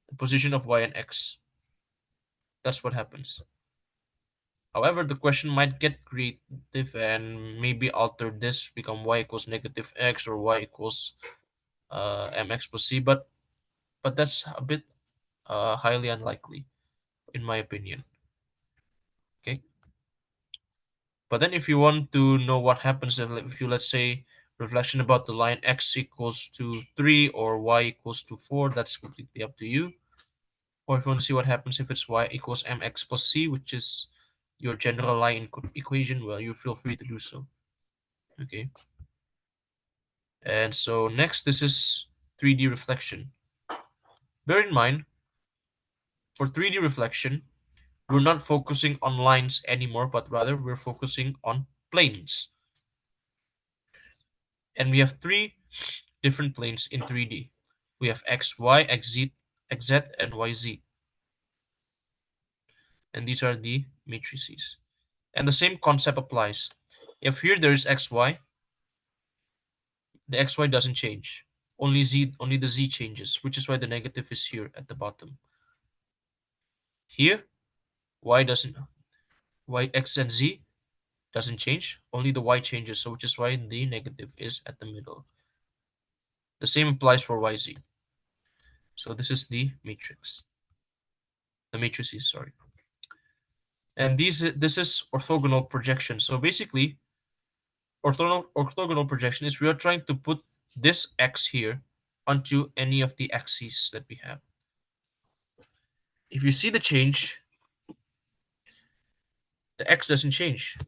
The position of y and x. That's what happens. However, the question might get creative and maybe alter this, become y equals negative x or y equals mx plus c, but that's a bit highly unlikely, in my opinion. Okay. But then if you want to know what happens if you, let's say, reflection about the line x equals to 3 or y equals to 4, that's completely up to you. Or if you want to see what happens if it's y equals mx plus c, which is your general line equation, well, you feel free to do so. Okay. And so next, this is 3D reflection. Bear in mind, for 3D reflection, we're not focusing on lines anymore, but rather we're focusing on planes. And we have three different planes in 3D. We have x, y, xz, and yz. And these are the matrices. And the same concept applies. If here there is xy, the xy doesn't change. Only the z changes, which is why the negative is here at the bottom. Here, y doesn't y x and z doesn't change, only the y changes, so which is why the negative is at the middle. The same applies for yz. So this is the matrix. The matrices, sorry. And this is orthogonal projection. So basically, orthogonal projection is we are trying to put this x here onto any of the axes that we have. If you see the change, the x doesn't change.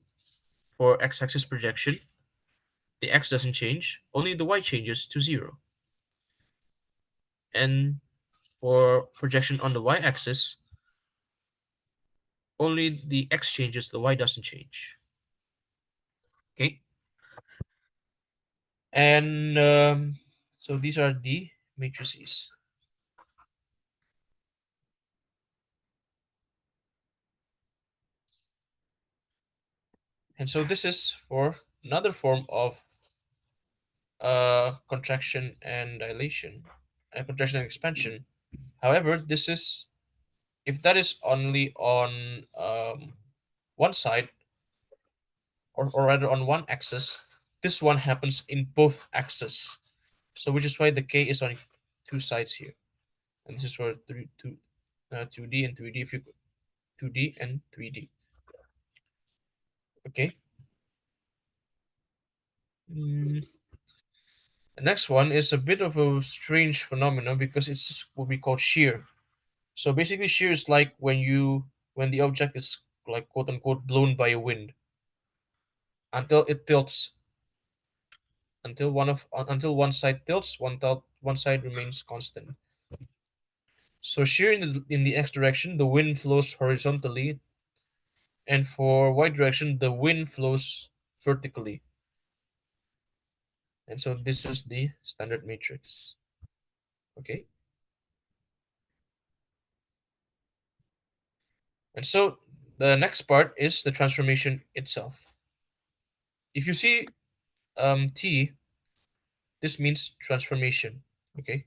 For x-axis projection, the x doesn't change, only the y changes to 0. And for projection on the y-axis, only the x changes, the y doesn't change. Okay. And so these are the matrices. And so this is for another form of contraction and dilation, contraction and expansion. However, this is if that is only on one side, or rather on one axis, this one happens in both axes. So which is why the k is on two sides here, and this is for 2D and 3D. If you 2D and 3D. Okay. Mm. The next one is a bit of a strange phenomenon because it's what we call shear. So basically, shear is like when the object is like quote unquote blown by a wind until it tilts, until one side tilts, one side remains constant. So shear in the x direction, the wind flows horizontally, and for y direction the wind flows vertically. And so this is the standard matrix. Okay. And so the next part is the transformation itself. If you see T, this means transformation. Okay.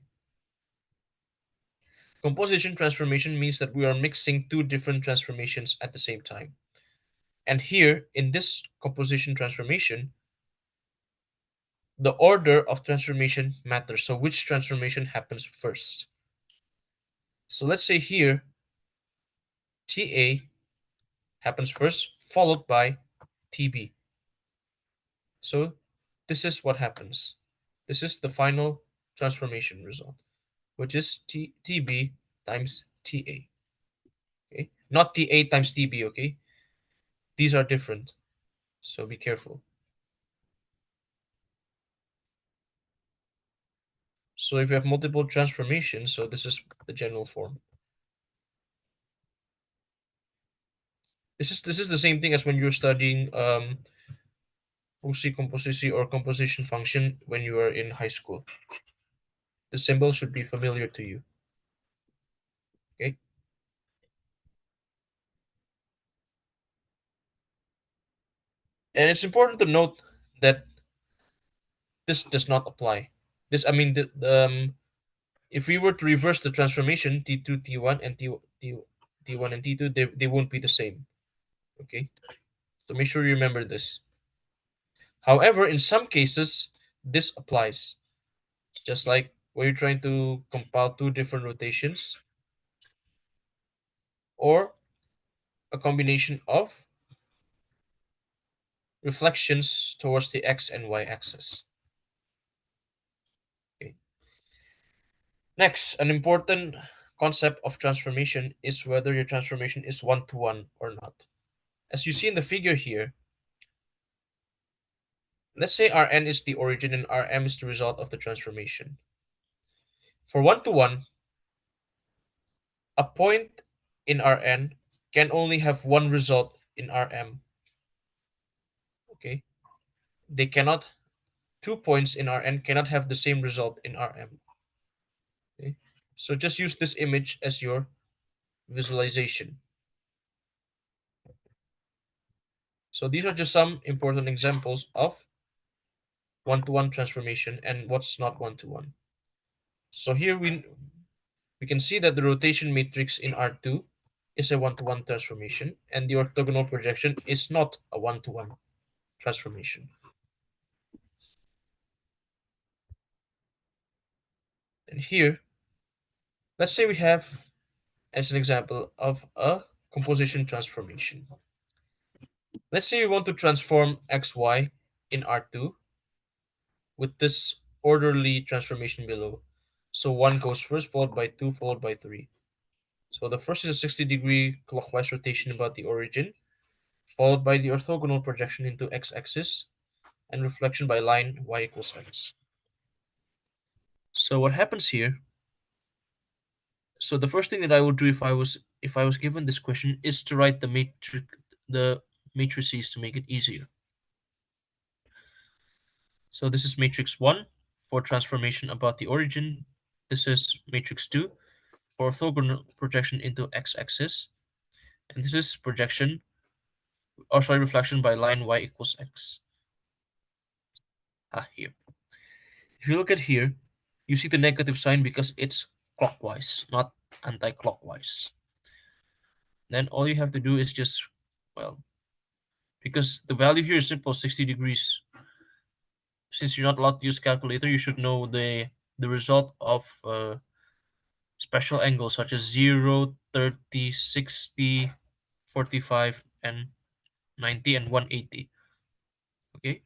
Composition transformation means that we are mixing two different transformations at the same time. And here in this composition transformation, the order of transformation matters. So which transformation happens first? So let's say here TA happens first, followed by TB. So this is what happens. This is the final transformation result, which is TB times TA. Okay, not TA times TB. Okay, these are different, so be careful. So if you have multiple transformations, so this is the general form. This is the same thing as when you're studying fungsi composisi or composition function when you are in high school. The symbol should be familiar to you. Okay, and it's important to note that this does not apply. This I mean if we were to reverse the transformation T2 T1 and T1 and T2, they won't be the same. Okay, so make sure you remember this. However, in some cases this applies, just like when you're trying to compile two different rotations or a combination of reflections towards the x and y axis. Okay. Next, an important concept of transformation is whether your transformation is one-to-one or not. As you see in the figure here, let's say Rn is the origin and Rm is the result of the transformation. For one-to-one, a point in Rn can only have one result in Rm. Okay, they cannot. 2 points in Rn cannot have the same result in Rm. Okay, so just use this image as your visualization. So these are just some important examples of one-to-one transformation and what's not one-to-one. So here we can see that the rotation matrix in R2 is a one-to-one transformation and the orthogonal projection is not a one-to-one transformation. And here, let's say we have as an example of a composition transformation. Let's say we want to transform xy in R2 with this orderly transformation below. So 1 goes first, followed by 2, followed by 3. So the first is a 60-degree clockwise rotation about the origin, followed by the orthogonal projection into x-axis, and reflection by line y equals x. So what happens here? So the first thing that I would do if I was given this question is to write the matrices to make it easier. So this is matrix 1 for transformation about the origin. This is matrix 2 for orthogonal projection into x-axis. And this is projection, or sorry, reflection by line y equals x. Here. If you look at here, you see the negative sign because it's clockwise, not anti-clockwise. Then all you have to do is just, well, because the value here is simple, 60 degrees. Since you're not allowed to use calculator, you should know the result of special angles such as 0, 30, 60, 45, and 90, and 180. Okay?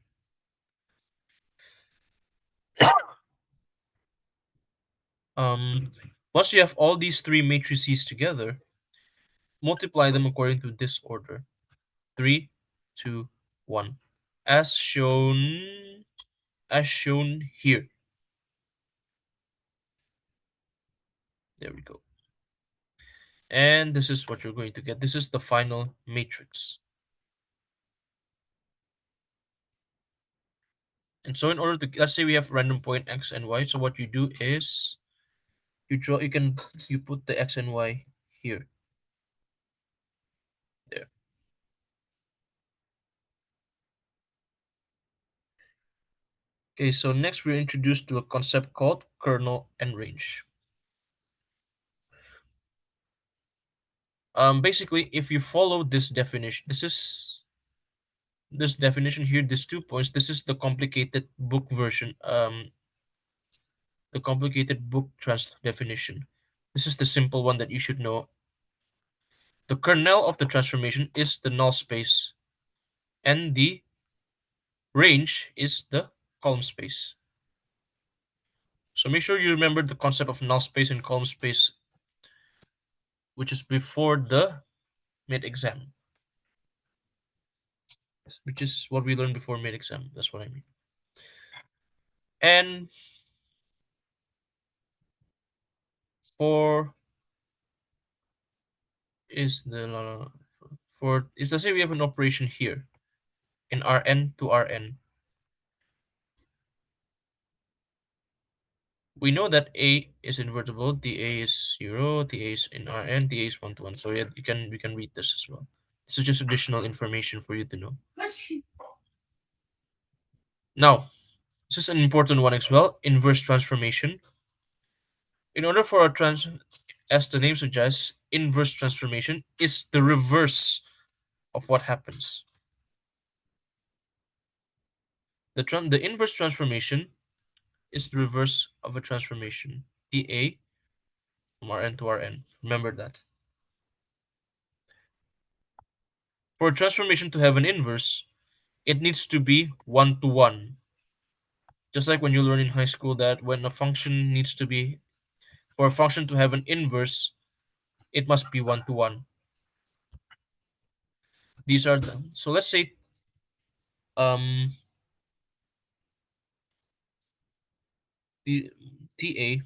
Um, Once you have all these three matrices together, multiply them according to this order: 3, 2, 1, as shown here. There we go. And this is what you're going to get. This is the final matrix. And so in order to, let's say we have random point x and y, so what you do is you put the x and y here, there. Okay, so next we're introduced to a concept called kernel and range. Basically, if you follow this definition, this definition here, these 2 points, this is the complicated book version, the complicated book trans definition. This is the simple one that you should know. The kernel of the transformation is the null space, and the range is the column space. So make sure you remember the concept of null space and column space, which is before the mid-exam, which is what we learned before mid-exam. That's what I mean. And for is the for is let's say we have an operation here in Rn to Rn. We know that A is invertible, dA is 0, dA is in Rn, dA is 1 to 1. So yeah, we can read this as well. This is just additional information for you to know. Now, this is an important one as well, inverse transformation. In order for a as the name suggests, inverse transformation is the reverse of what happens. The inverse transformation is the reverse of a transformation, dA from Rn to Rn. Remember that. For a transformation to have an inverse, it needs to be 1 to 1. Just like when you learn in high school that when a function needs to be, for a function to have an inverse, it must be 1 to 1. These are the, so let's say um the TA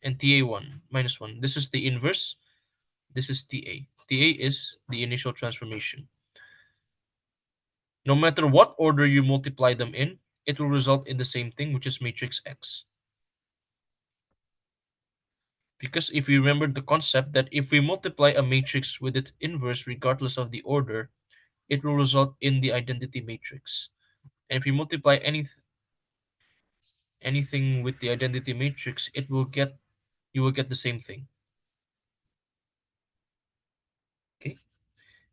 and TA1 minus 1. This is the inverse. This is TA. TA is the initial transformation. No matter what order you multiply them in, it will result in the same thing, which is matrix X. Because if you remember the concept that if we multiply a matrix with its inverse regardless of the order, it will result in the identity matrix. And if you multiply anything with the identity matrix, you will get the same thing. Okay.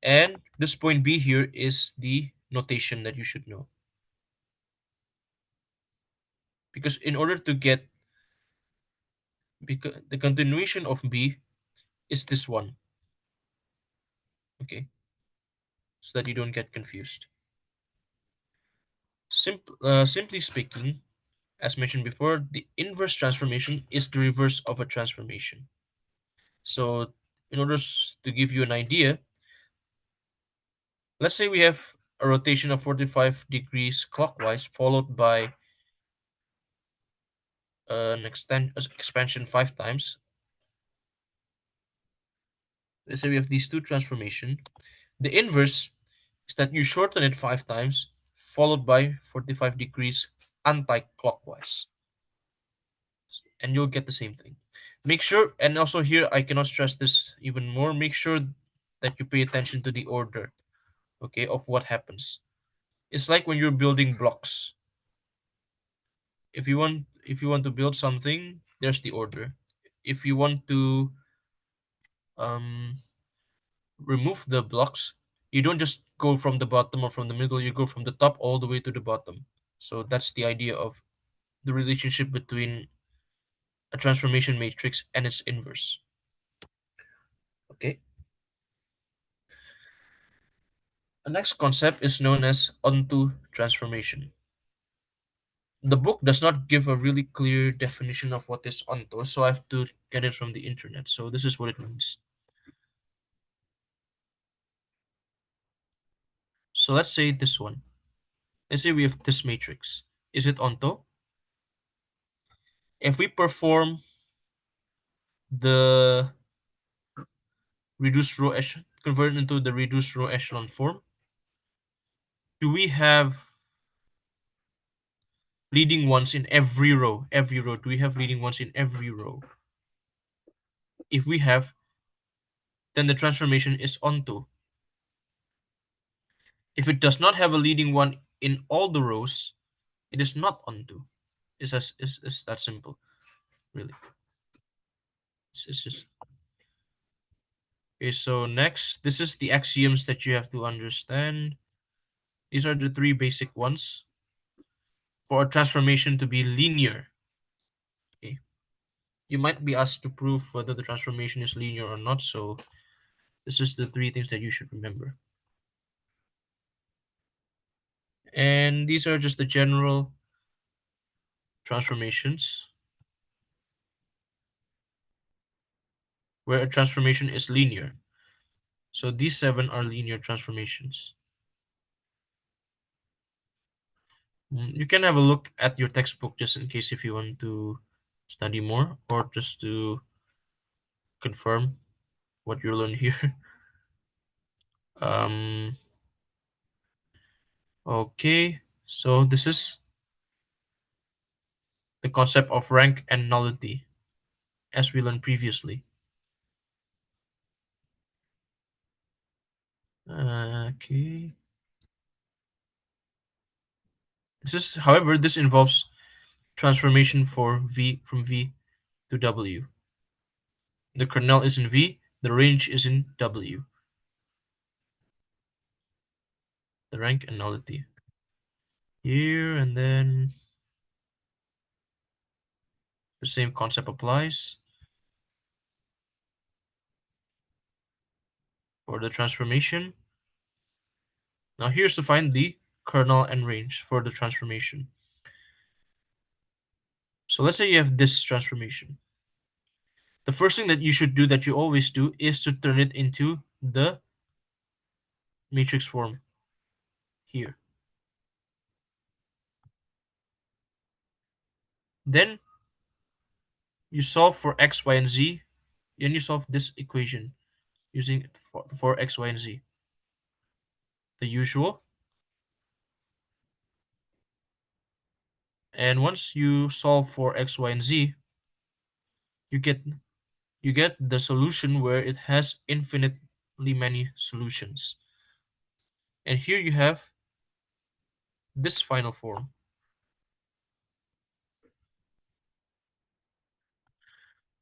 And this point B here is the notation that you should know. Because in order to get, because the continuation of B is this one. Okay. So that you don't get confused. Simply speaking, as mentioned before, the inverse transformation is the reverse of a transformation. So in order to give you an idea, let's say we have a rotation of 45 degrees clockwise followed by an expansion 5 times. Let's say we have these two transformations. The inverse is that you shorten it 5 times followed by 45 degrees anti-clockwise, and you'll get the same thing. Make sure, and also here I cannot stress this even more, make sure that you pay attention to the order, okay, of what happens. It's like when you're building blocks. If you want to build something, there's the order. If you want to um remove the blocks, you don't just go from the bottom or from the middle, you go from the top all the way to the bottom. So that's the idea of the relationship between a transformation matrix and its inverse. Okay. The next concept is known as onto transformation. The book does not give a really clear definition of what is onto, so I have to get it from the internet. So this is what it means. So let's say this one. Let's say we have this matrix. Is it onto? If we perform the reduced row echelon, convert it into the reduced row echelon form, do we have leading ones in every row. Every row. Do we have leading ones in every row? If we have, then the transformation is onto. If it does not have a leading one in all the rows, it is not onto. It's that simple, really. It's just okay. So next, this is the axioms that you have to understand. These are the three basic ones for a transformation to be linear. Okay, you might be asked to prove whether the transformation is linear or not. So this is the three things that you should remember. And these are just the general transformations where a transformation is linear. So these seven are linear transformations. You can have a look at your textbook just in case if you want to study more or just to confirm what you learned here. um, okay, so this is the concept of rank and nullity as we learned previously. Okay, this is, however, this involves transformation for V from V to W. The kernel is in V, the range is in W. The rank and nullity here, and then the same concept applies for the transformation. Now here's to find the kernel and range for the transformation. So let's say you have this transformation. The first thing that you should do, that you always do, is to turn it into the matrix form here. Then you solve for x, y, and z. Then you solve this equation using for x, y, and z. The usual. And once you solve for x, y, and z, you get the solution where it has infinitely many solutions. And here you have this final form.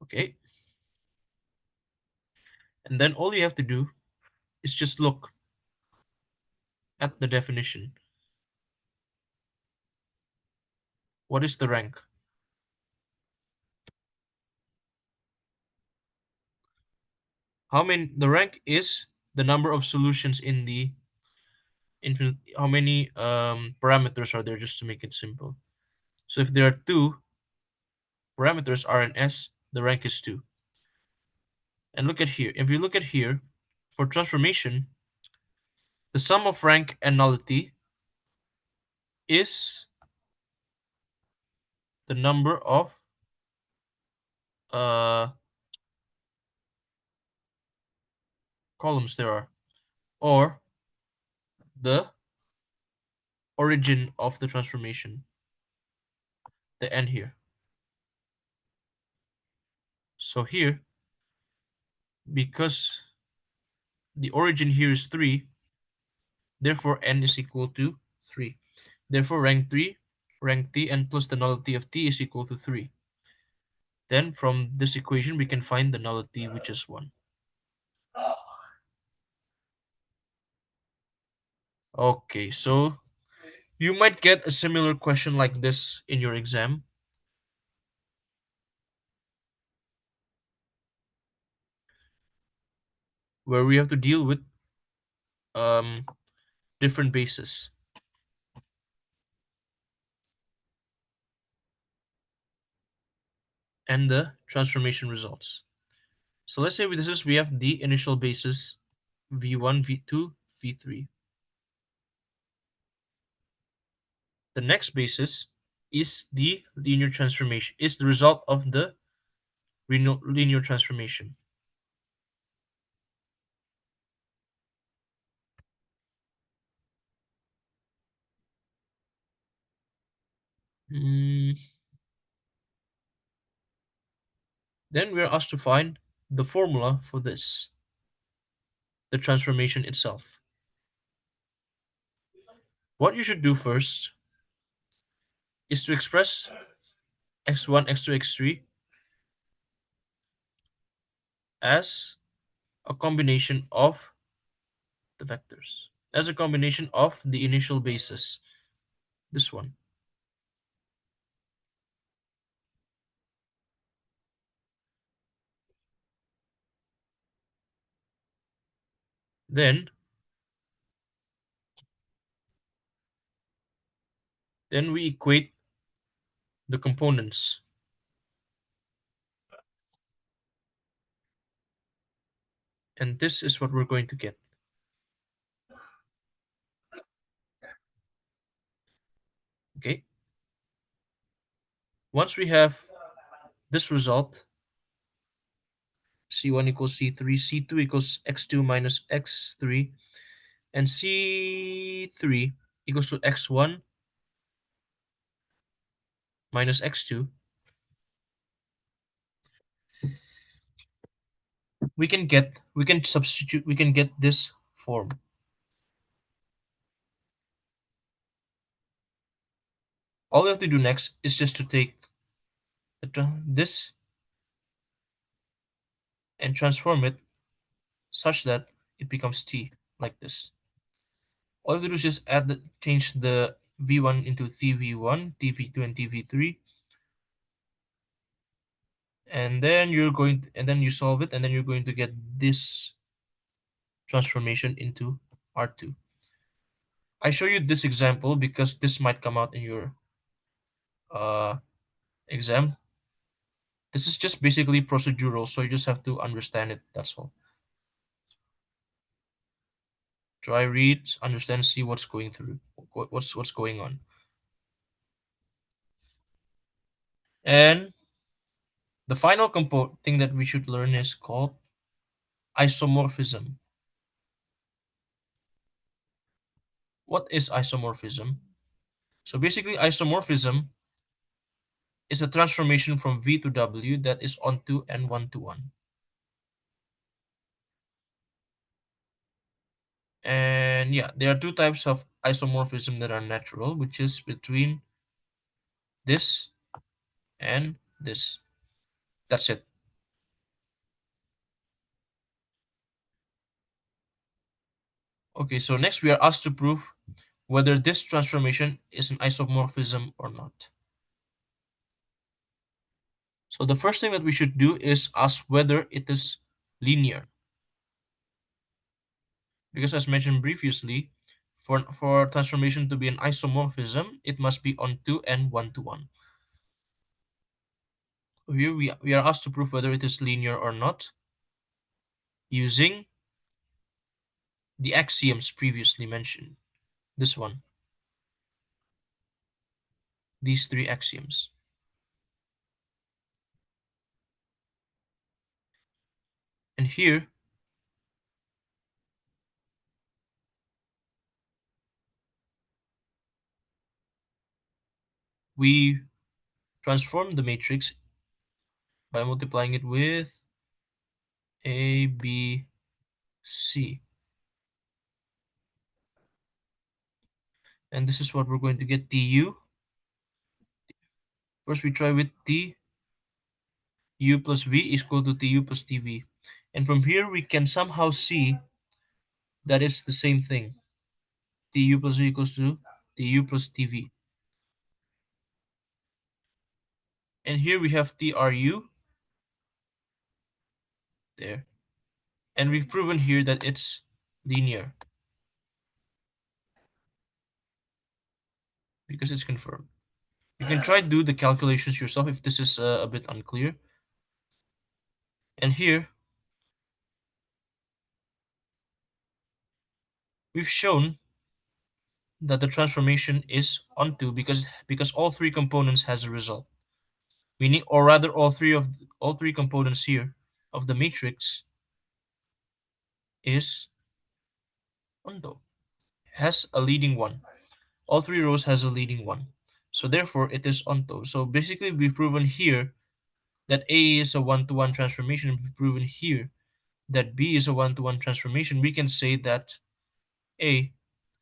Okay. And then all you have to do is just look at the definition. What is the rank? How many, the rank is the number of solutions in the infinite, how many parameters are there, just to make it simple. So if there are two parameters R and S, the rank is 2. And look at here. If you look at here, for transformation, the sum of rank and nullity is the number of uh, columns there are, or the origin of the transformation, the n here. So here, because the origin here is 3, therefore n is equal to 3. Therefore rank t, and plus the nullity of t is equal to 3. Then from this equation we can find the nullity, which is 1. Okay, so you might get a similar question like this in your exam, where we have to deal with um, different bases and the transformation results. So let's say we have the initial basis v1, v2, v3. The next basis is the linear transformation, is the result of the linear transformation. Mm, then we are asked to find the formula for this, the transformation itself. What you should do first is to express x1, x2, x3 as a combination of the vectors, as a combination of the initial basis, this one. Then, then we equate the components, and this is what we're going to get. Okay. Once we have this result, C1 equals C3, C2 equals x2 minus x3, and C3 equals to x1 minus x2, we can get this form. All we have to do next is just to take this and transform it such that it becomes t, like this. All you have to do is just change the v1 into tv1, tv2, and tv3, and then and then you solve it, and then you're going to get this transformation into R2. I show you this example because this might come out in your uh, exam. This is just basically procedural, so you just have to understand it. That's all. Try, read, understand, see what's going through, what's going on, and the final thing that we should learn is called isomorphism. What is isomorphism? So basically, isomorphism is a transformation from V to W that is onto and one to one. And yeah, there are two types of isomorphism that are natural, which is between this and this. That's it. Okay, so next we are asked to prove whether this transformation is an isomorphism or not. So the first thing that we should do is ask whether it is linear. Because as mentioned previously, for transformation to be an isomorphism, it must be onto and one to one. Here we are asked to prove whether it is linear or not using the axioms previously mentioned. This one, these three axioms. And here we transform the matrix by multiplying it with A, B, C. And this is what we're going to get, TU. First we try with T, U plus V is equal to TU plus TV. And from here we can somehow see that it's the same thing. TU plus V equals to TU plus TV. And here we have TRU there. And we've proven here that it's linear because it's confirmed. You can try to do the calculations yourself if this is a bit unclear. And here we've shown that the transformation is onto because all three components has a result. We need, or rather, all three components here of the matrix is onto, has a leading one. All three rows has a leading one. So therefore, it is onto. So basically, we've proven here that A is a one-to-one transformation. We've proven here that B is a one-to-one transformation. We can say that A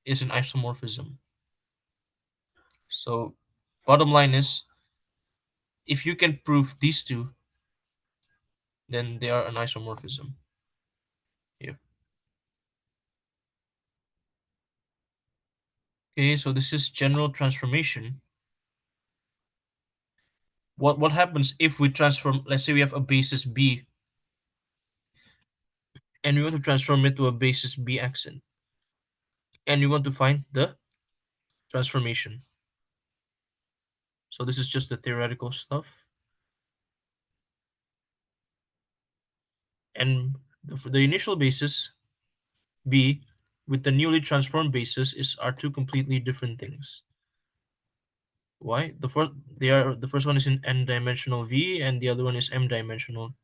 is an isomorphism. So bottom line is, if you can prove these two, then they are an isomorphism. Here. Okay, so this is general transformation. What happens if we transform, let's say we have a basis B and we want to transform it to a basis B accent, and we want to find the transformation. So this is just the theoretical stuff. And the initial basis B with the newly transformed basis are two completely different things. Why? The first one is in n-dimensional V and the other one is m-dimensional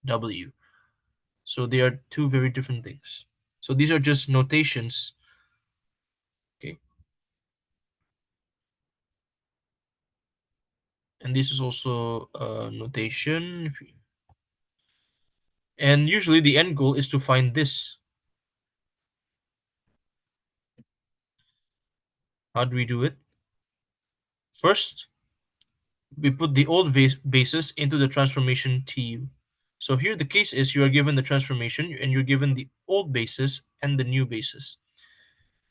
W. So they are two very different things. So these are just notations. Okay. And this is also a notation. And usually the end goal is to find this. How do we do it? First, we put the old basis into the transformation TU. So here the case is you are given the transformation and you're given the old basis and the new basis.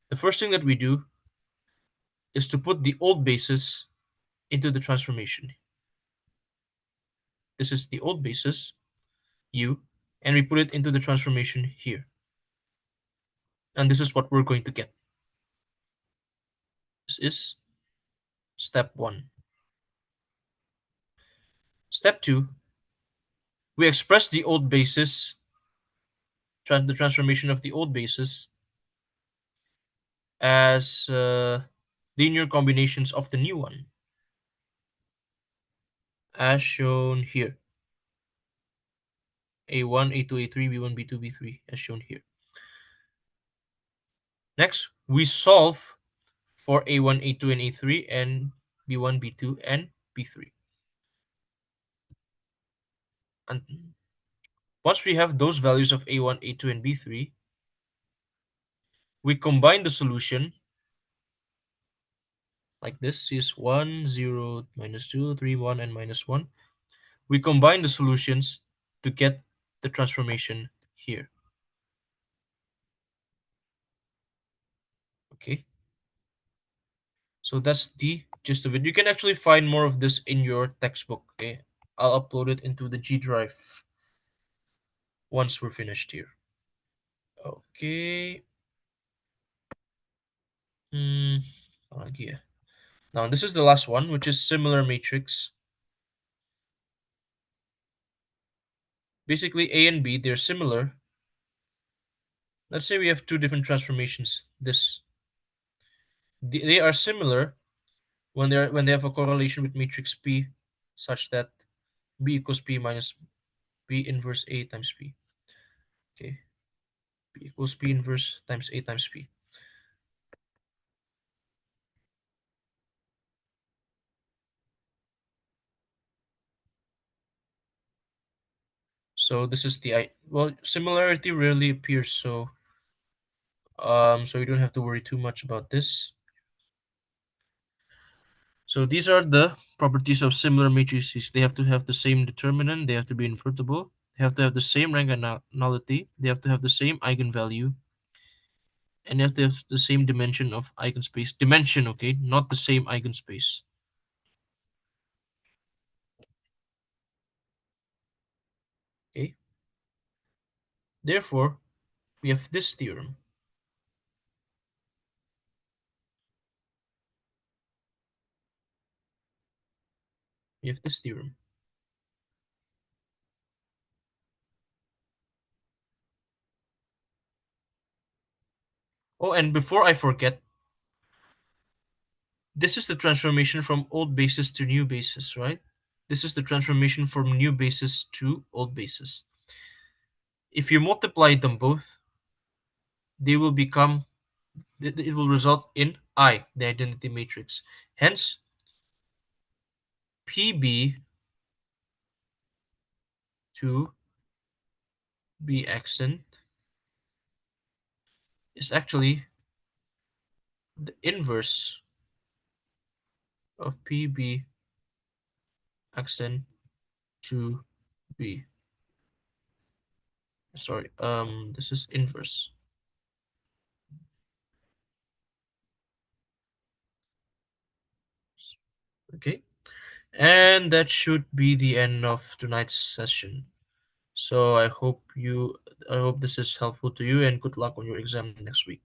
The first thing that we do is to put the old basis into the transformation. This is the old basis, U, and we put it into the transformation here. And this is what we're going to get. This is step 1. Step 2, we express the old basis, the transformation of the old basis as linear combinations of the new one, as shown here. A1, A2, A3, B1, B2, B3, as shown here. Next, we solve for A1, A2, and A3, and B1, B2, and B3. And once we have those values of A1, A2, and B3, we combine the solution like this is 1, 0, -2, 3, 1, and -1. We combine the solutions to get the transformation here. Okay. So that's the gist of it. You can actually find more of this in your textbook. Okay. I'll upload it into the G drive once we're finished here. Okay. Yeah. Now this is the last one, which is similar matrix. Basically, A and B, they're similar. Let's say we have two different transformations. They are similar when they have a correlation with matrix P, such that B equals P minus B inverse A times P. Okay, P equals P inverse times A times P. So this is the well, similarity rarely appears, so you don't have to worry too much about this. So these are the properties of similar matrices. They have to have the same determinant, they have to be invertible, they have to have the same rank and nullity, they have to have the same eigenvalue, and they have to have the same dimension of eigenspace. Dimension, okay, not the same eigenspace. Okay. Therefore, we have this theorem. We have this theorem. Oh, and before I forget, this is the transformation from old basis to new basis, right? This is the transformation from new basis to old basis. If you multiply them both, they will become, it will result in I, the identity matrix. Hence, PB to B accent is actually the inverse of PB accent to B. Sorry, this is inverse. Okay, and that should be the end of tonight's session. So I hope this is helpful to you, and good luck on your exam next week.